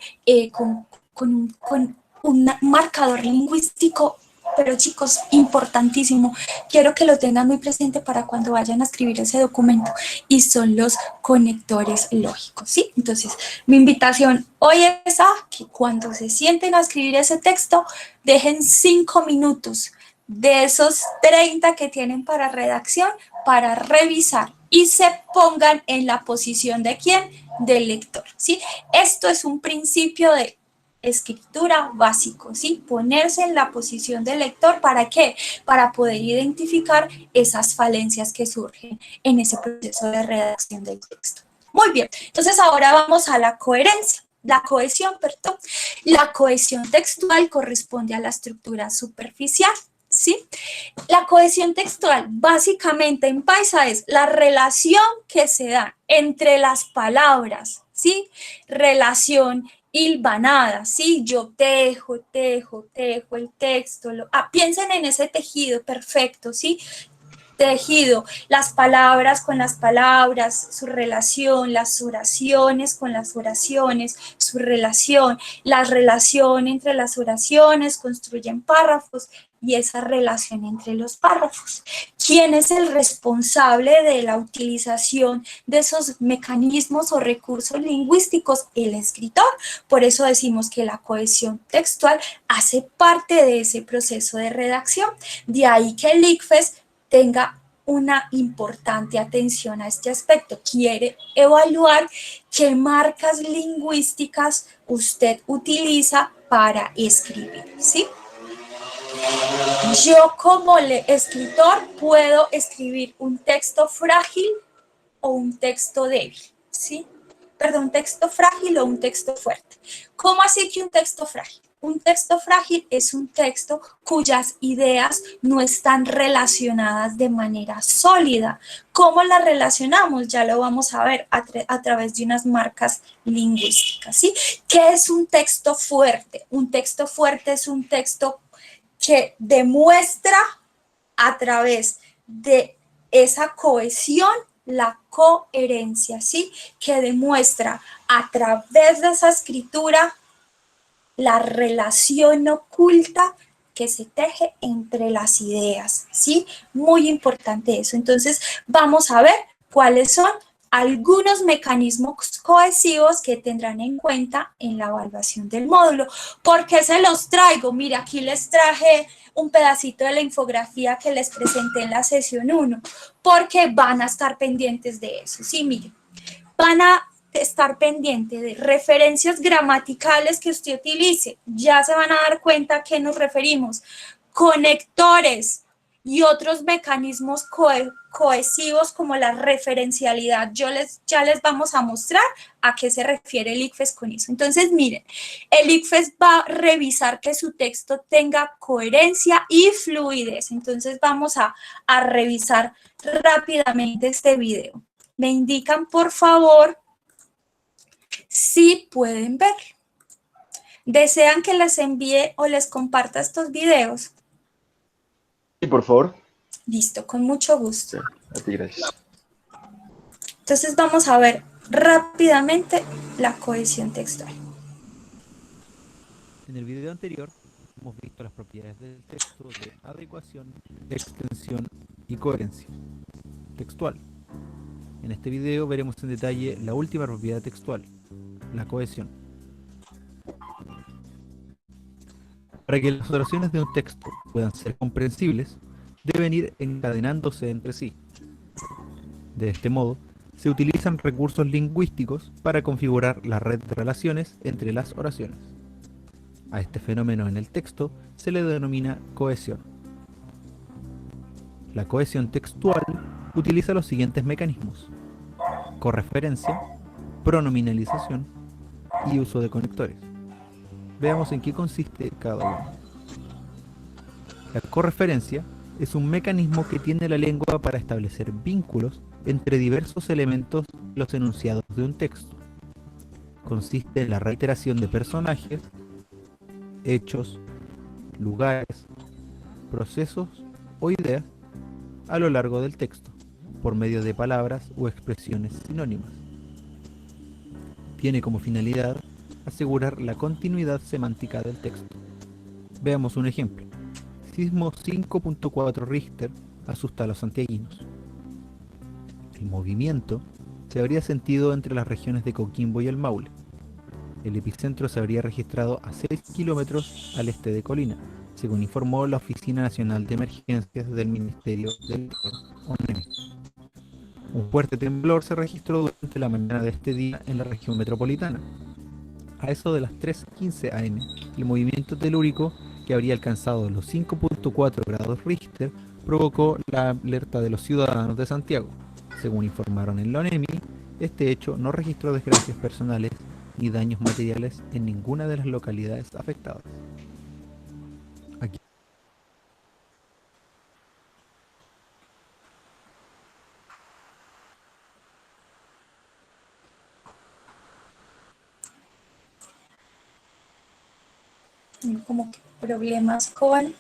con un marcador lingüístico Pero chicos, importantísimo, quiero que lo tengan muy presente para cuando vayan a escribir ese documento, y son los conectores lógicos, ¿sí? Entonces, mi invitación hoy es a que cuando se sienten a escribir ese texto, dejen 5 minutos de esos 30 que tienen para redacción, para revisar y se pongan en la posición de ¿quién? Del lector, ¿sí? Esto es un principio de escritura básico, ¿sí? Ponerse en la posición del lector, ¿para qué? Para poder identificar esas falencias que surgen en ese proceso de redacción del texto. Muy bien, entonces ahora vamos a la coherencia. La cohesión, perdón. La cohesión textual corresponde a la estructura superficial, ¿sí? La cohesión textual básicamente en paisa es la relación que se da entre las palabras, ¿sí? Relación hilvanada, ¿sí? Yo tejo el texto. Piensen en ese tejido perfecto, ¿sí? Tejido, las palabras con las palabras, su relación, las oraciones con las oraciones, su relación, la relación entre las oraciones construyen párrafos y esa relación entre los párrafos. ¿Quién es el responsable de la utilización de esos mecanismos o recursos lingüísticos? El escritor. Por eso decimos que la cohesión textual hace parte de ese proceso de redacción. De ahí que el ICFES tenga una importante atención a este aspecto. Quiere evaluar qué marcas lingüísticas usted utiliza para escribir, ¿sí? Yo como escritor puedo escribir un texto frágil o un texto débil, ¿sí? Perdón, un texto frágil o un texto fuerte. ¿Cómo así que un texto frágil? Un texto frágil es un texto cuyas ideas no están relacionadas de manera sólida. ¿Cómo las relacionamos? Ya lo vamos a ver a través de unas marcas lingüísticas, ¿sí? ¿Qué es un texto fuerte? Un texto fuerte es un texto que demuestra a través de esa cohesión la coherencia, ¿sí? Que demuestra a través de esa escritura la relación oculta que se teje entre las ideas, ¿sí? Muy importante eso. Entonces, vamos a ver cuáles son algunos mecanismos cohesivos que tendrán en cuenta en la evaluación del módulo. ¿Por qué se los traigo? Mira, aquí les traje un pedacito de la infografía que les presenté en la sesión 1, porque van a estar pendientes de eso. Sí, miren, van a estar pendiente de referencias gramaticales que usted utilice. Ya se van a dar cuenta a qué nos referimos. Conectores y otros mecanismos cohesivos como la referencialidad. Ya les vamos a mostrar a qué se refiere el ICFES con eso. Entonces, miren, el ICFES va a revisar que su texto tenga coherencia y fluidez. Entonces, vamos a revisar rápidamente este video. Me indican, por favor, si pueden ver. ¿Desean que les envíe o les comparta estos videos? Sí, por favor. Listo, con mucho gusto. A ti, gracias. Entonces vamos a ver rápidamente la cohesión textual. En el video anterior hemos visto las propiedades del texto de adecuación, extensión y coherencia textual. En este video veremos en detalle la última propiedad textual, la cohesión. Para que las oraciones de un texto puedan ser comprensibles, deben ir encadenándose entre sí. De este modo, se utilizan recursos lingüísticos para configurar la red de relaciones entre las oraciones. A este fenómeno en el texto se le denomina cohesión. La cohesión textual utiliza los siguientes mecanismos: correferencia, pronominalización y uso de conectores. Veamos en qué consiste cada uno. La correferencia es un mecanismo que tiene la lengua para establecer vínculos entre diversos elementos de los enunciados de un texto. Consiste en la reiteración de personajes, hechos, lugares, procesos o ideas a lo largo del texto, por medio de palabras o expresiones sinónimas. Tiene como finalidad asegurar la continuidad semántica del texto. Veamos un ejemplo. sismo 5.4 Richter asusta a los santiaguinos. El movimiento se habría sentido entre las regiones de Coquimbo y el Maule. El epicentro se habría registrado a 6 kilómetros al este de Colina, según informó la Oficina Nacional de Emergencias del Ministerio del Interior, ONEMI. Un fuerte temblor se registró durante la mañana de este día en la región metropolitana. A eso de las 3:15 am, el movimiento telúrico, que habría alcanzado los 5.4 grados Richter, provocó la alerta de los ciudadanos de Santiago. Según informaron en la ONEMI, este hecho no registró desgracias personales ni daños materiales en ninguna de las localidades afectadas. Aquí. Tengo como que problemas con...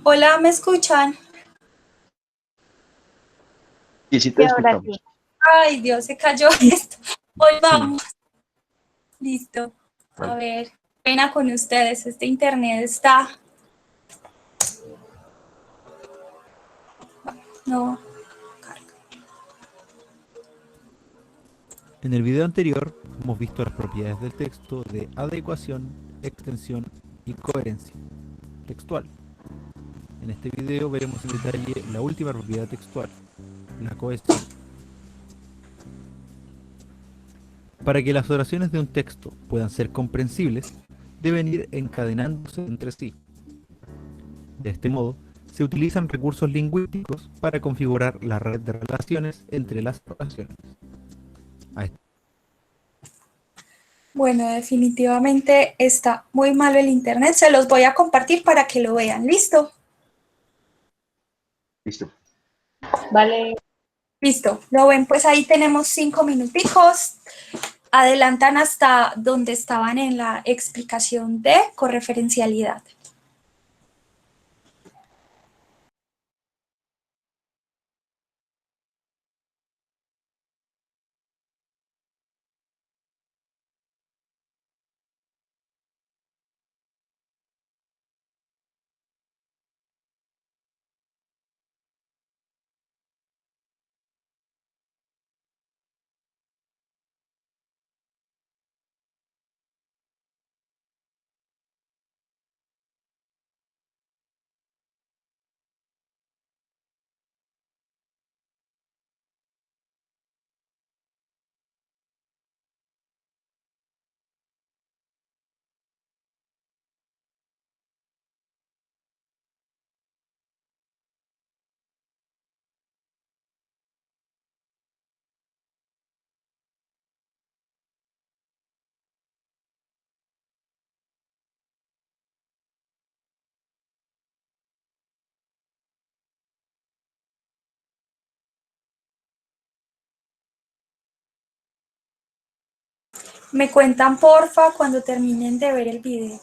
Hola, ¿me escuchan? Y sí Sí, te ahora sí. escuchamos. Ay, Dios, se cayó esto. Hoy Sí. vamos. Listo. A Vale. ver, pena con ustedes. Este internet está... No. En el video anterior hemos visto las propiedades del texto de adecuación, extensión y coherencia textual. En este video veremos en detalle la última propiedad textual, la cohesión. Para que las oraciones de un texto puedan ser comprensibles, deben ir encadenándose entre sí. De este modo, se utilizan recursos lingüísticos para configurar la red de relaciones entre las oraciones. Bueno, definitivamente está muy malo el internet. Se los voy a compartir para que lo vean. ¿Listo? Listo. Vale. Listo. Lo ven, pues ahí tenemos 5 minuticos. Adelantan hasta donde estaban en la explicación de correferencialidad. Me cuentan, porfa, cuando terminen de ver el video.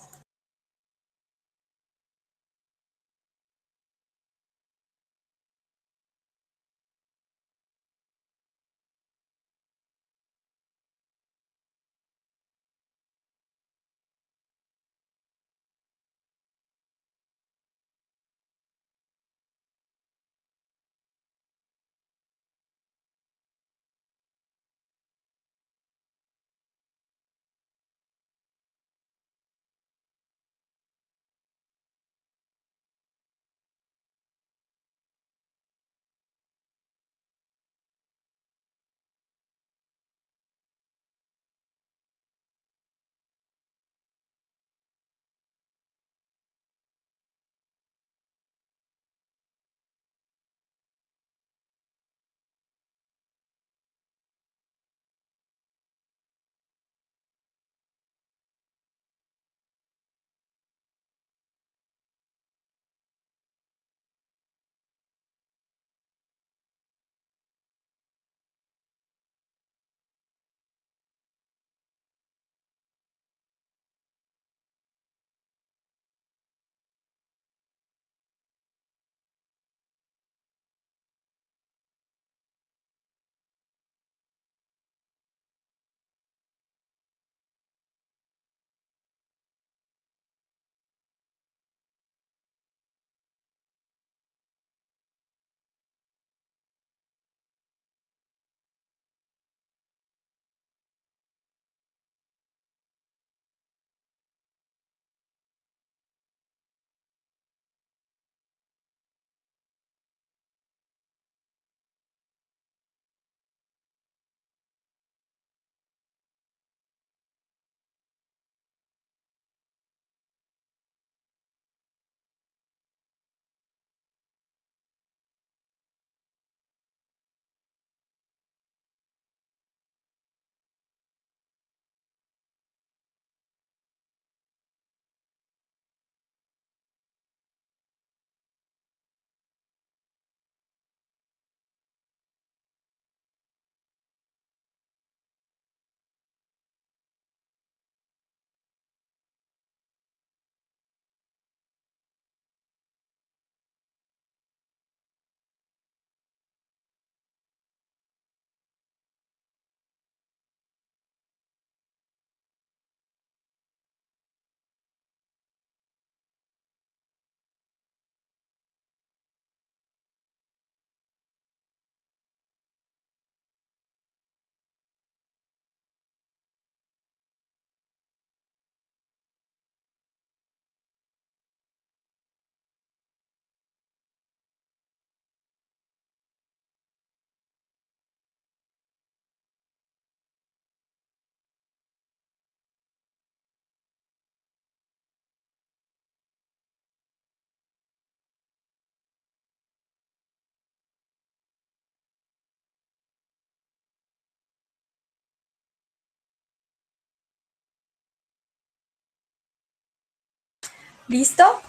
¿Listo?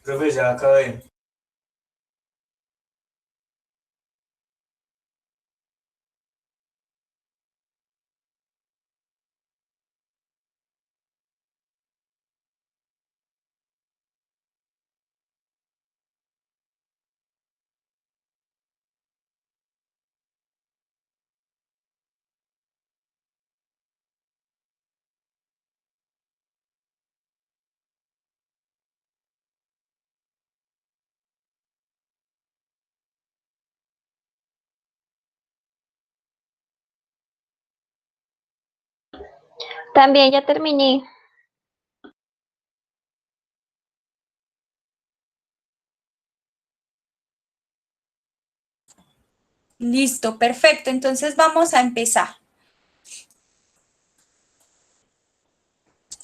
Profe, ya acabé. También ya terminé. Listo, perfecto. Entonces vamos a empezar.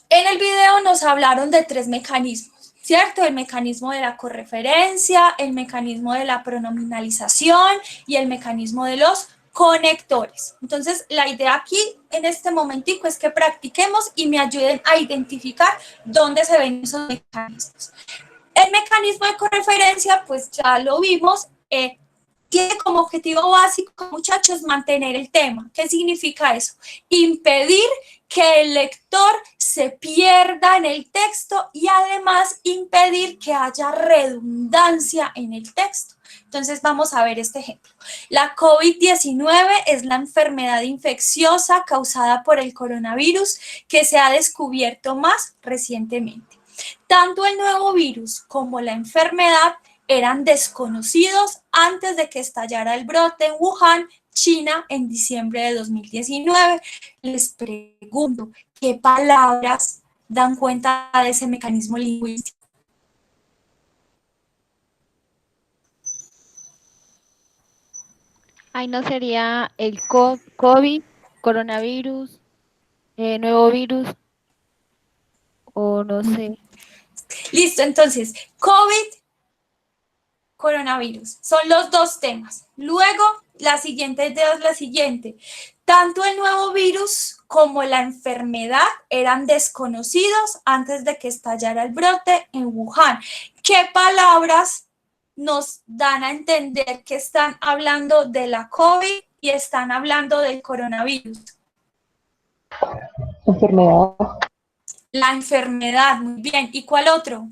En el video nos hablaron de 3 mecanismos, ¿cierto? El mecanismo de la correferencia, el mecanismo de la pronominalización y el mecanismo de los conectores. Entonces, la idea aquí en este momentico es que practiquemos y me ayuden a identificar dónde se ven esos mecanismos. El mecanismo de correferencia, pues ya lo vimos, tiene como objetivo básico, muchachos, mantener el tema. ¿Qué significa eso? Impedir que el lector se pierda en el texto y además impedir que haya redundancia en el texto. Entonces vamos a ver este ejemplo. La COVID-19 es la enfermedad infecciosa causada por el coronavirus que se ha descubierto más recientemente. Tanto el nuevo virus como la enfermedad eran desconocidos antes de que estallara el brote en Wuhan, China, en diciembre de 2019. Les pregunto, ¿qué palabras dan cuenta de ese mecanismo lingüístico? Ahí no sería el COVID, coronavirus, nuevo virus, o no sé. Listo, entonces, COVID, coronavirus. Son los dos temas. Luego, la siguiente idea es la siguiente. Tanto el nuevo virus como la enfermedad eran desconocidos antes de que estallara el brote en Wuhan. ¿Qué palabras nos dan a entender que están hablando de la COVID y están hablando del coronavirus? Enfermedad. La enfermedad, muy bien. ¿Y cuál otro?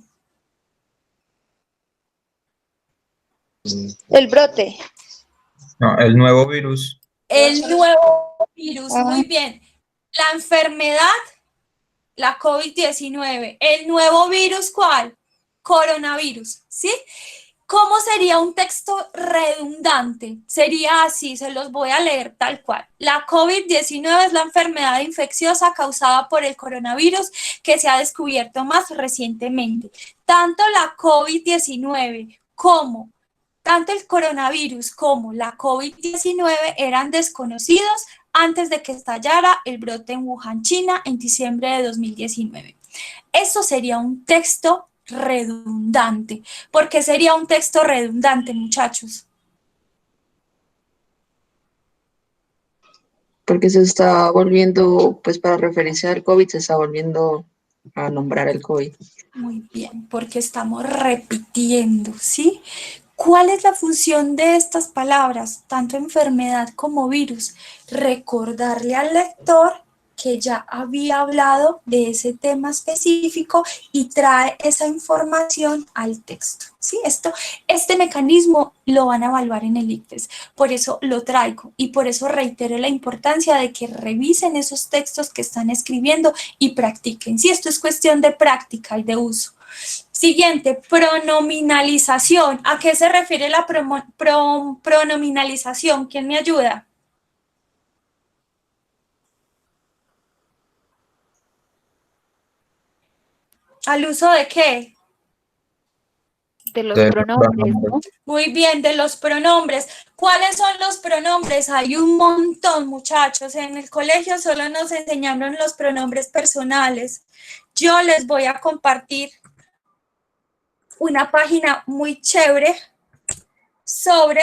El brote. No, el nuevo virus. El nuevo virus, muy bien. La enfermedad, la COVID-19. ¿El nuevo virus cuál? Coronavirus, ¿sí? ¿Cómo sería un texto redundante? Sería así, se los voy a leer tal cual. La COVID-19 es la enfermedad infecciosa causada por el coronavirus que se ha descubierto más recientemente. Tanto la COVID-19 como tanto el coronavirus como la COVID-19 eran desconocidos antes de que estallara el brote en Wuhan, China, en diciembre de 2019. Eso sería un texto redundante. ¿Por qué sería un texto redundante, muchachos? Porque se está volviendo, pues para referencia al COVID, se está volviendo a nombrar el COVID. Muy bien, porque estamos repitiendo, ¿sí? ¿Cuál es la función de estas palabras, tanto enfermedad como virus? Recordarle al lector que ya había hablado de ese tema específico y trae esa información al texto, ¿sí? Este mecanismo lo van a evaluar en el ICFES, por eso lo traigo y por eso reitero la importancia de que revisen esos textos que están escribiendo y practiquen, ¿sí? Esto es cuestión de práctica y de uso. Siguiente, pronominalización. ¿A qué se refiere la pronominalización? ¿Quién me ayuda? ¿Al uso de qué? De los pronombres, ¿no? Muy bien, de los pronombres. ¿Cuáles son los pronombres? Hay un montón, muchachos. En el colegio solo nos enseñaron los pronombres personales. Yo les voy a compartir una página muy chévere sobre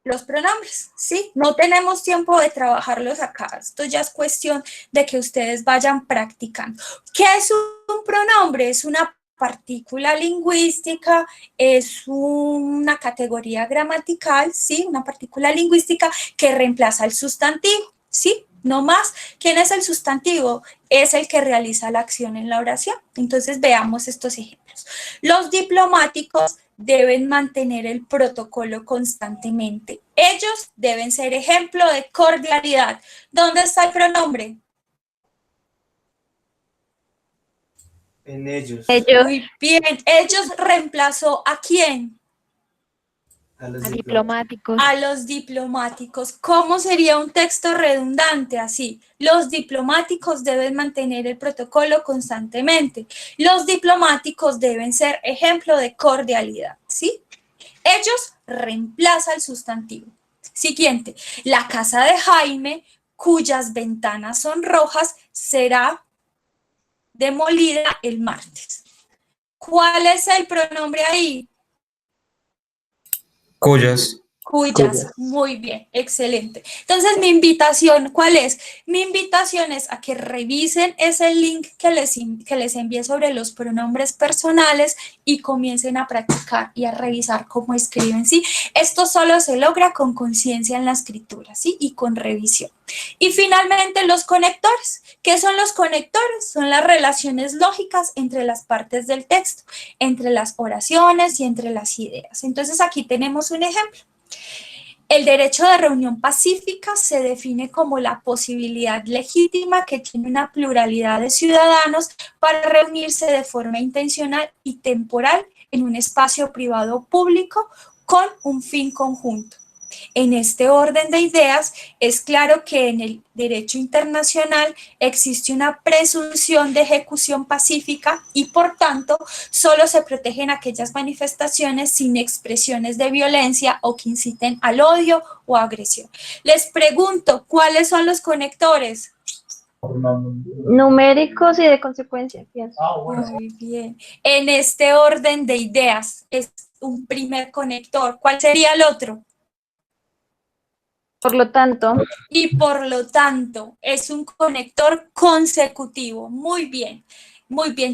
los pronombres, ¿sí? No tenemos tiempo de trabajarlos acá. Esto ya es cuestión de que ustedes vayan practicando. ¿Qué es un pronombre? Es una partícula lingüística, es una categoría gramatical, ¿sí? Una partícula lingüística que reemplaza el sustantivo, ¿sí? No más. ¿Quién es el sustantivo? Es el que realiza la acción en la oración. Entonces veamos estos ejemplos. Los diplomáticos deben mantener el protocolo constantemente. Ellos deben ser ejemplo de cordialidad. ¿Dónde está el pronombre? En ellos. Muy bien. Ellos reemplazó ¿a quién? A los A diplomáticos. A los diplomáticos. ¿Cómo sería un texto redundante? Así, los diplomáticos deben mantener el protocolo constantemente. Los diplomáticos deben ser ejemplo de cordialidad, ¿sí? Ellos reemplazan el sustantivo. Siguiente, la casa de Jaime, cuyas ventanas son rojas, será demolida el martes. ¿Cuál es el pronombre ahí? Cuyas. Cuyas, muy bien, excelente. Entonces, mi invitación, ¿cuál es? Mi invitación es a que revisen ese link que les envié sobre los pronombres personales y comiencen a practicar y a revisar cómo escriben, ¿sí? Esto solo se logra con conciencia en la escritura, ¿sí? Y con revisión. Y finalmente, los conectores. ¿Qué son los conectores? Son las relaciones lógicas entre las partes del texto, entre las oraciones y entre las ideas. Entonces, aquí tenemos un ejemplo. El derecho de reunión pacífica se define como la posibilidad legítima que tiene una pluralidad de ciudadanos para reunirse de forma intencional y temporal en un espacio privado o público con un fin conjunto. En este orden de ideas, es claro que en el derecho internacional existe una presunción de ejecución pacífica y, por tanto, solo se protegen aquellas manifestaciones sin expresiones de violencia o que inciten al odio o agresión. Les pregunto, ¿cuáles son los conectores? Numéricos y de consecuencia, pienso. Muy bien. En este orden de ideas es un primer conector. ¿Cuál sería el otro? Por lo tanto. Y por lo tanto, es un conector consecutivo. Muy bien,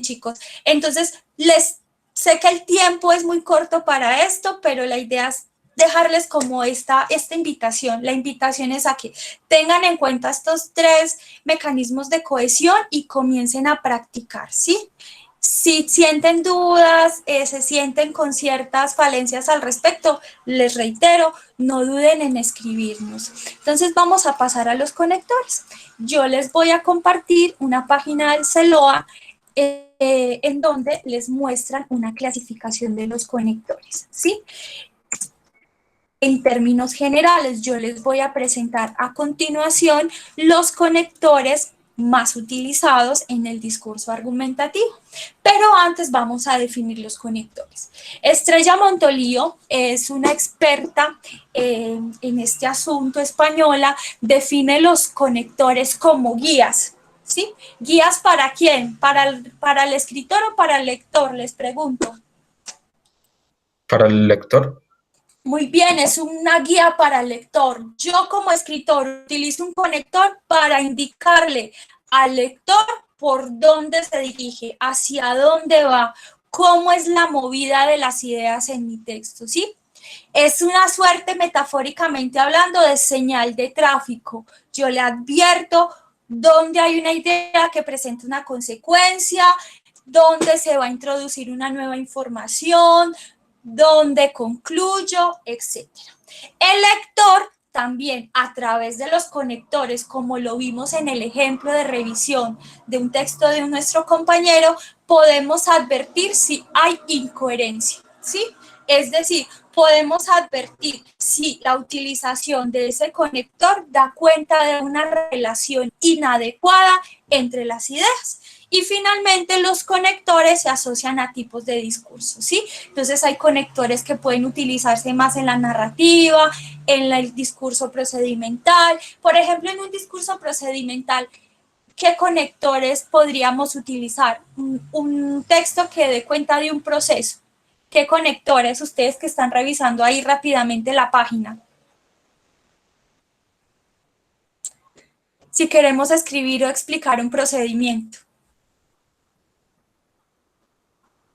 chicos. Entonces, les sé que el tiempo es muy corto para esto, pero la idea es dejarles como esta invitación. La invitación es a que tengan en cuenta estos 3 mecanismos de cohesión y comiencen a practicar, ¿sí? Si sienten dudas, se sienten con ciertas falencias al respecto, les reitero, no duden en escribirnos. Entonces vamos a pasar a los conectores. Yo les voy a compartir una página del CELOA en donde les muestran una clasificación de los conectores, ¿sí? En términos generales, yo les voy a presentar a continuación los conectores más utilizados en el discurso argumentativo. Pero antes vamos a definir los conectores. Estrella Montolío es una experta en este asunto española, define los conectores como guías, ¿sí? ¿Guías para quién? ¿Para el escritor o para el lector? Les pregunto. Para el lector. Muy bien, es una guía para el lector. Yo como escritor utilizo un conector para indicarle al lector por dónde se dirige, hacia dónde va, cómo es la movida de las ideas en mi texto, ¿sí? Es una suerte, metafóricamente hablando, de señal de tráfico. Yo le advierto dónde hay una idea que presenta una consecuencia, dónde se va a introducir una nueva información, dónde concluyo, etc. El lector también, a través de los conectores, como lo vimos en el ejemplo de revisión de un texto de nuestro compañero, podemos advertir si hay incoherencia, ¿sí? Es decir, podemos advertir si la utilización de ese conector da cuenta de una relación inadecuada entre las ideas. Y finalmente los conectores se asocian a tipos de discurso, ¿sí? Entonces hay conectores que pueden utilizarse más en la narrativa, en el discurso procedimental. Por ejemplo, en un discurso procedimental, ¿qué conectores podríamos utilizar? Un texto que dé cuenta de un proceso. ¿Qué conectores? Ustedes que están revisando ahí rápidamente la página. Si queremos escribir o explicar un procedimiento.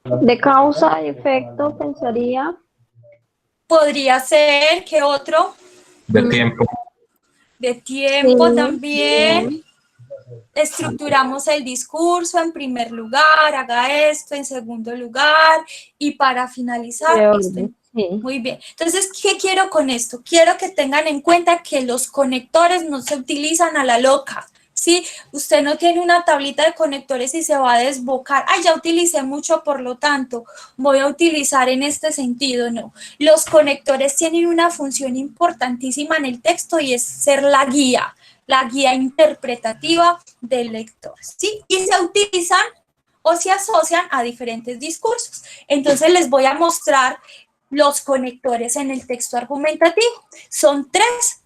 De causa y efecto, pensaría. Podría ser, ¿qué otro? De tiempo. De tiempo Sí, también. sí. Estructuramos el discurso en primer lugar, haga esto en segundo lugar y para finalizar. De orden, sí. Muy bien. Entonces, ¿qué quiero con esto? Quiero que tengan en cuenta que los conectores no se utilizan a la loca. ¿Sí? Usted no tiene una tablita de conectores y se va a desbocar. Ay, ya utilicé mucho, por lo tanto, voy a utilizar en este sentido. No. Los conectores tienen una función importantísima en el texto y es ser la guía interpretativa del lector, ¿sí? Y se utilizan o se asocian a diferentes discursos. Entonces, les voy a mostrar los conectores en el texto argumentativo. Son 3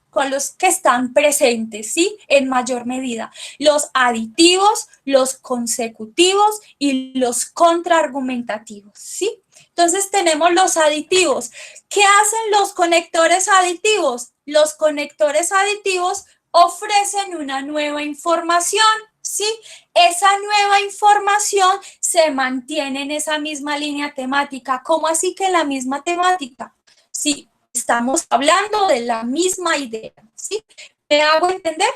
con los que están presentes, ¿sí? En mayor medida. Los aditivos, los consecutivos y los contraargumentativos, ¿sí? Entonces tenemos los aditivos. ¿Qué hacen los conectores aditivos? Los conectores aditivos ofrecen una nueva información, ¿sí? Esa nueva información se mantiene en esa misma línea temática. ¿Cómo así que en la misma temática? Sí. Estamos hablando de la misma idea, ¿sí? ¿Me hago entender?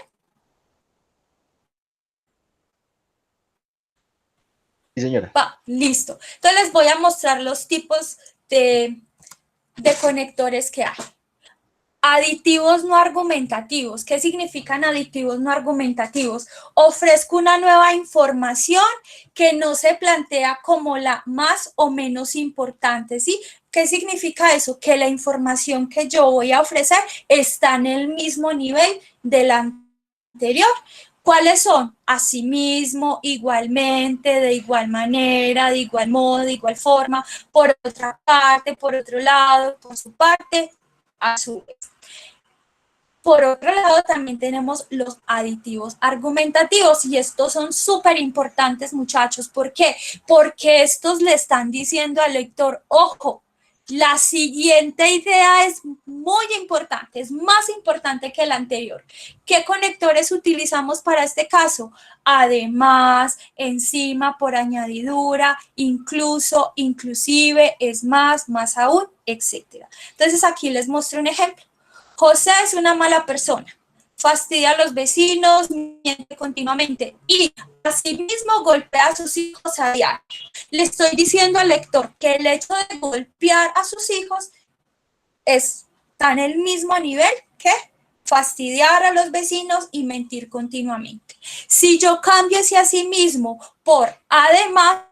Sí, señora. Listo. Entonces les voy a mostrar los tipos de conectores que hay. Aditivos no argumentativos. ¿Qué significan aditivos no argumentativos? Ofrezco una nueva información que no se plantea como la más o menos importante, ¿sí? ¿Qué significa eso? Que la información que yo voy a ofrecer está en el mismo nivel de la anterior. ¿Cuáles son? Asimismo, igualmente, de igual manera, de igual modo, de igual forma, por otra parte, por otro lado, por su parte, a su vez. Por otro lado, también tenemos los aditivos argumentativos y estos son súper importantes, muchachos. ¿Por qué? Porque estos le están diciendo al lector, ojo, la siguiente idea es muy importante, es más importante que la anterior. ¿Qué conectores utilizamos para este caso? Además, encima, por añadidura, incluso, inclusive, es más aún, etc. Entonces, aquí les muestro un ejemplo. José es una mala persona, fastidia a los vecinos, miente continuamente y asimismo golpea a sus hijos a diario. Le estoy diciendo al lector que el hecho de golpear a sus hijos está en el mismo nivel que fastidiar a los vecinos y mentir continuamente. Si yo cambio ese asimismo por además,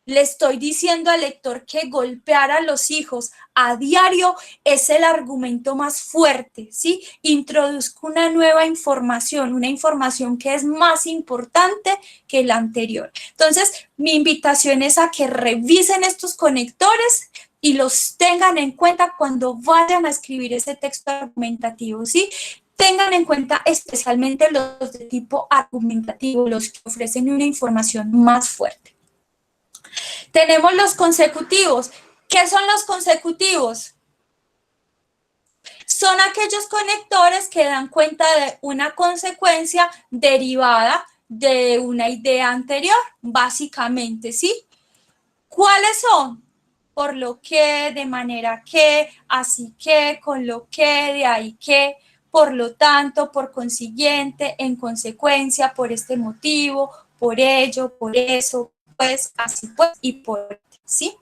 le estoy diciendo al lector que golpear a los hijos a diario es el argumento más fuerte, ¿sí? Introduzco una nueva información, una información que es más importante que la anterior. Entonces, mi invitación es a que revisen estos conectores y los tengan en cuenta cuando vayan a escribir ese texto argumentativo, ¿sí? Tengan en cuenta especialmente los de tipo argumentativo, los que ofrecen una información más fuerte. Tenemos los consecutivos. ¿Qué son los consecutivos? Son aquellos conectores que dan cuenta de una consecuencia derivada de una idea anterior, básicamente, ¿sí? ¿Cuáles son? Por lo que, de manera que, así que, con lo que, de ahí que, por lo tanto, por consiguiente, en consecuencia, por este motivo, por ello, por eso, pues, así pues, y por, ¿sí?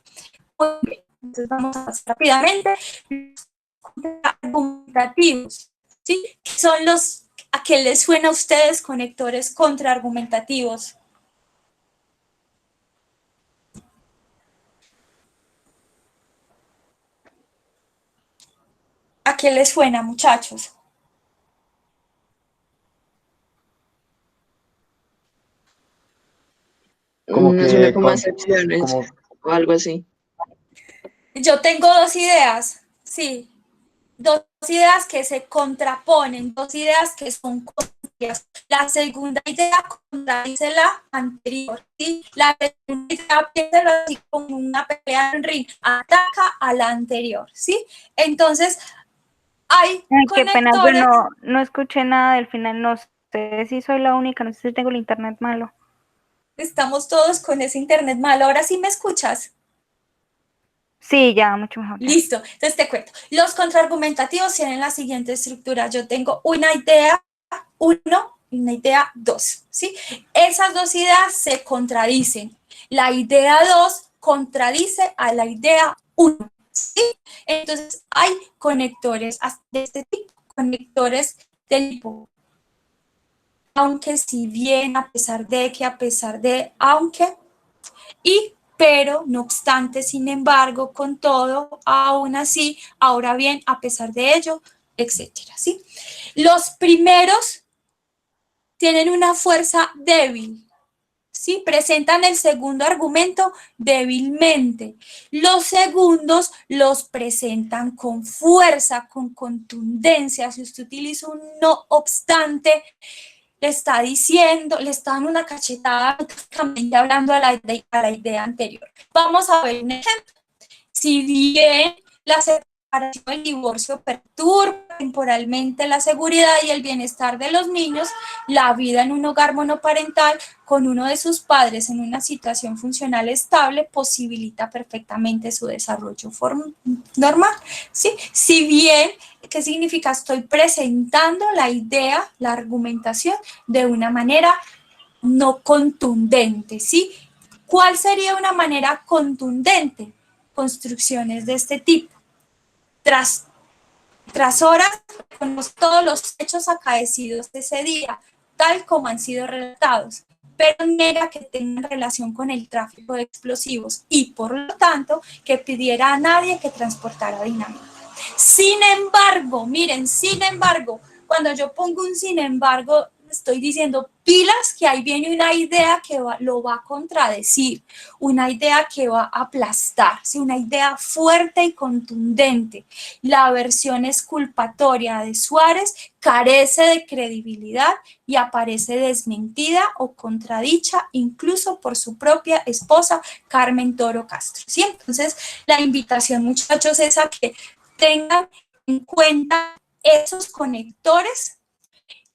Muy bien, entonces vamos a pasar rápidamente. Los contraargumentativos, ¿sí? Son los, ¿a qué les suena a ustedes conectores contraargumentativos? ¿A qué les suena, muchachos? Como Me suena que como acepciones o algo así. Yo tengo dos ideas, sí, dos ideas que se contraponen, dos ideas que son contrarias. La segunda idea contradice la anterior, ¿sí? La segunda idea, piénsalo así como una pelea en ring, ataca a la anterior, ¿sí? Entonces, hay Ay, qué pena, yo conectores. no escuché nada del final, no sé si soy la única, no sé si tengo el internet malo. Estamos todos con ese internet malo. ¿Ahora sí me escuchas? Sí, ya, mucho mejor. Ya. Listo, entonces te cuento. Los contraargumentativos tienen la siguiente estructura. Yo tengo una idea 1 y una idea 2, ¿sí? Esas dos ideas se contradicen. La idea 2 contradice a la idea 1, ¿sí? Entonces hay conectores de este tipo, conectores del tipo aunque, si bien, a pesar de, que, a pesar de, aunque, y pero, no obstante, sin embargo, con todo, aún así, ahora bien, a pesar de ello, etcétera, ¿sí? Los primeros tienen una fuerza débil, ¿sí? Presentan el segundo argumento débilmente. Los segundos los presentan con fuerza, con contundencia. Si usted utiliza un no obstante, le está diciendo, le está dando una cachetada, prácticamente hablando a la idea anterior. Vamos a ver un ejemplo. Si bien la separación o el divorcio perturba temporalmente la seguridad y el bienestar de los niños, la vida en un hogar monoparental con uno de sus padres en una situación funcional estable posibilita perfectamente su desarrollo normal, ¿sí? Si bien, ¿qué significa? Estoy presentando la idea, la argumentación de una manera no contundente, ¿sí? ¿Cuál sería una manera contundente? Construcciones de este tipo. Tras horas, conozco todos los hechos acaecidos de ese día, tal como han sido relatados, pero niega que tengan relación con el tráfico de explosivos y, por lo tanto, que pidiera a nadie que transportara dinamita. Sin embargo, miren, sin embargo, cuando yo pongo un sin embargo, estoy diciendo, pilas que ahí viene una idea que lo va a contradecir, una idea que va a aplastar, ¿sí? Una idea fuerte y contundente. La versión exculpatoria de Suárez carece de credibilidad y aparece desmentida o contradicha incluso por su propia esposa Carmen Toro Castro, ¿sí? Entonces, la invitación, muchachos, es a que tengan en cuenta esos conectores,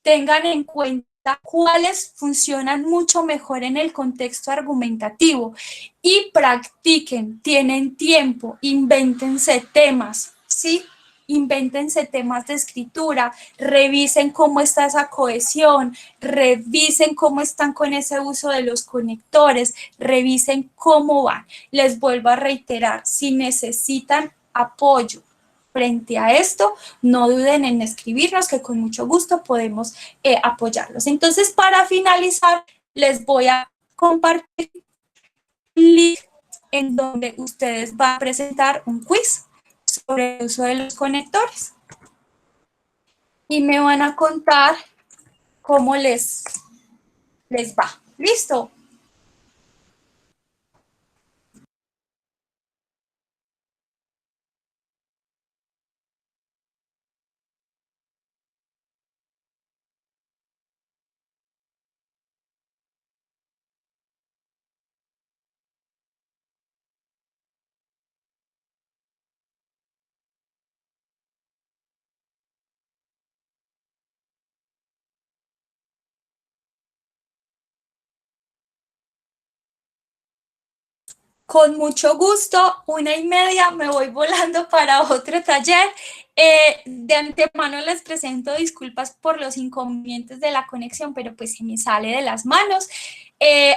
tengan en cuenta cuáles funcionan mucho mejor en el contexto argumentativo y practiquen, tienen tiempo, invéntense temas, ¿sí? Invéntense temas de escritura, revisen cómo está esa cohesión, revisen cómo están con ese uso de los conectores, revisen cómo van. Les vuelvo a reiterar, si necesitan apoyo frente a esto, no duden en escribirnos, que con mucho gusto podemos apoyarlos. Entonces, para finalizar, les voy a compartir un link en donde ustedes van a presentar un quiz sobre el uso de los conectores y me van a contar cómo les va. ¿Listo? Con mucho gusto, 1:30, me voy volando para otro taller. De antemano les presento disculpas por los inconvenientes de la conexión, pero pues se me sale de las manos.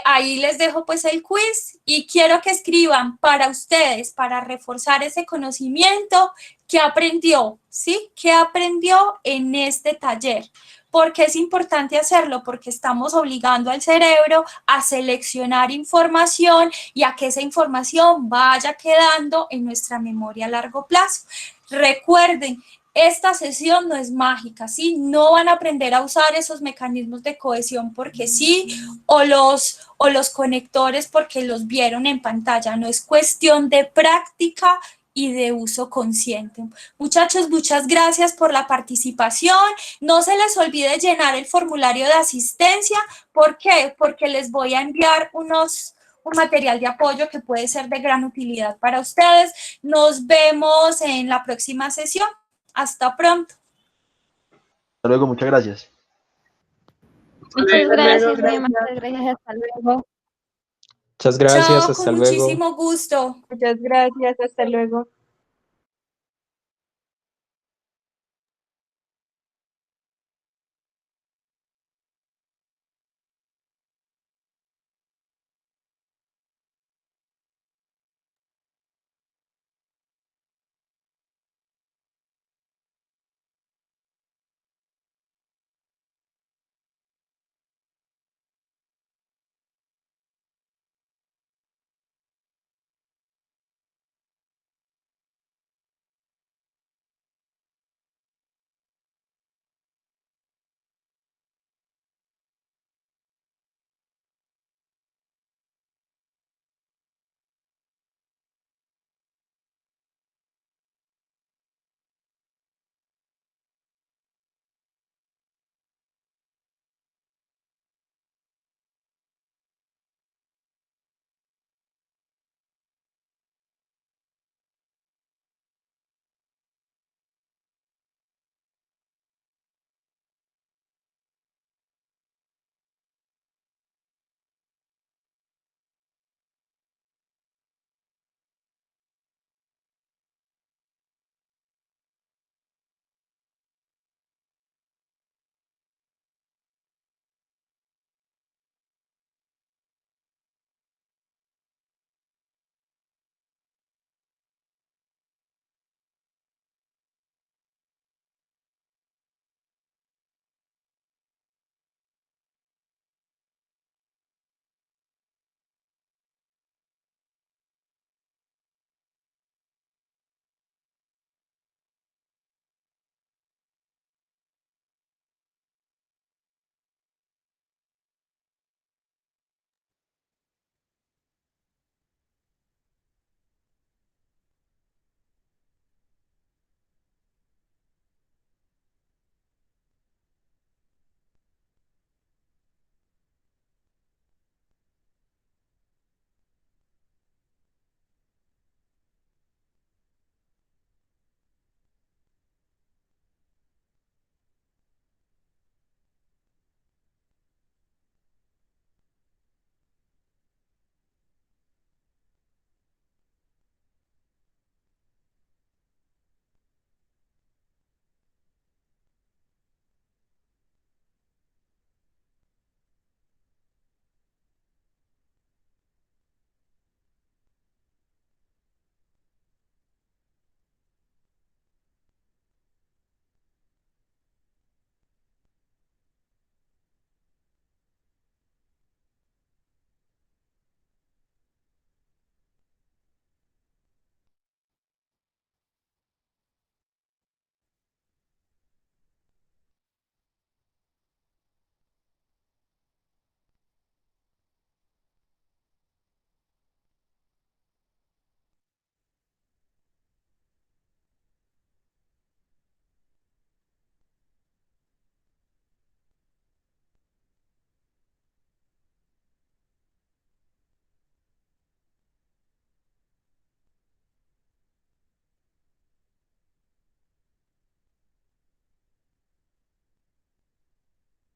Ahí les dejo pues el quiz y quiero que escriban para ustedes, para reforzar ese conocimiento, ¿qué aprendió? ¿Sí? ¿Qué aprendió en este taller? ¿Por qué es importante hacerlo? Porque estamos obligando al cerebro a seleccionar información y a que esa información vaya quedando en nuestra memoria a largo plazo. Recuerden, esta sesión no es mágica, ¿sí? No van a aprender a usar esos mecanismos de cohesión porque sí, o los conectores porque los vieron en pantalla. No es cuestión de práctica y de uso consciente. Muchachos, muchas gracias por la participación. No se les olvide llenar el formulario de asistencia. ¿Por qué? Porque les voy a enviar un material de apoyo que puede ser de gran utilidad para ustedes. Nos vemos en la próxima sesión. Hasta pronto. Hasta luego, muchas gracias. Muchas gracias, Gracias. muchas gracias, hasta luego. Muchas gracias, Chao, hasta con luego. muchísimo gusto. Muchas gracias, hasta luego.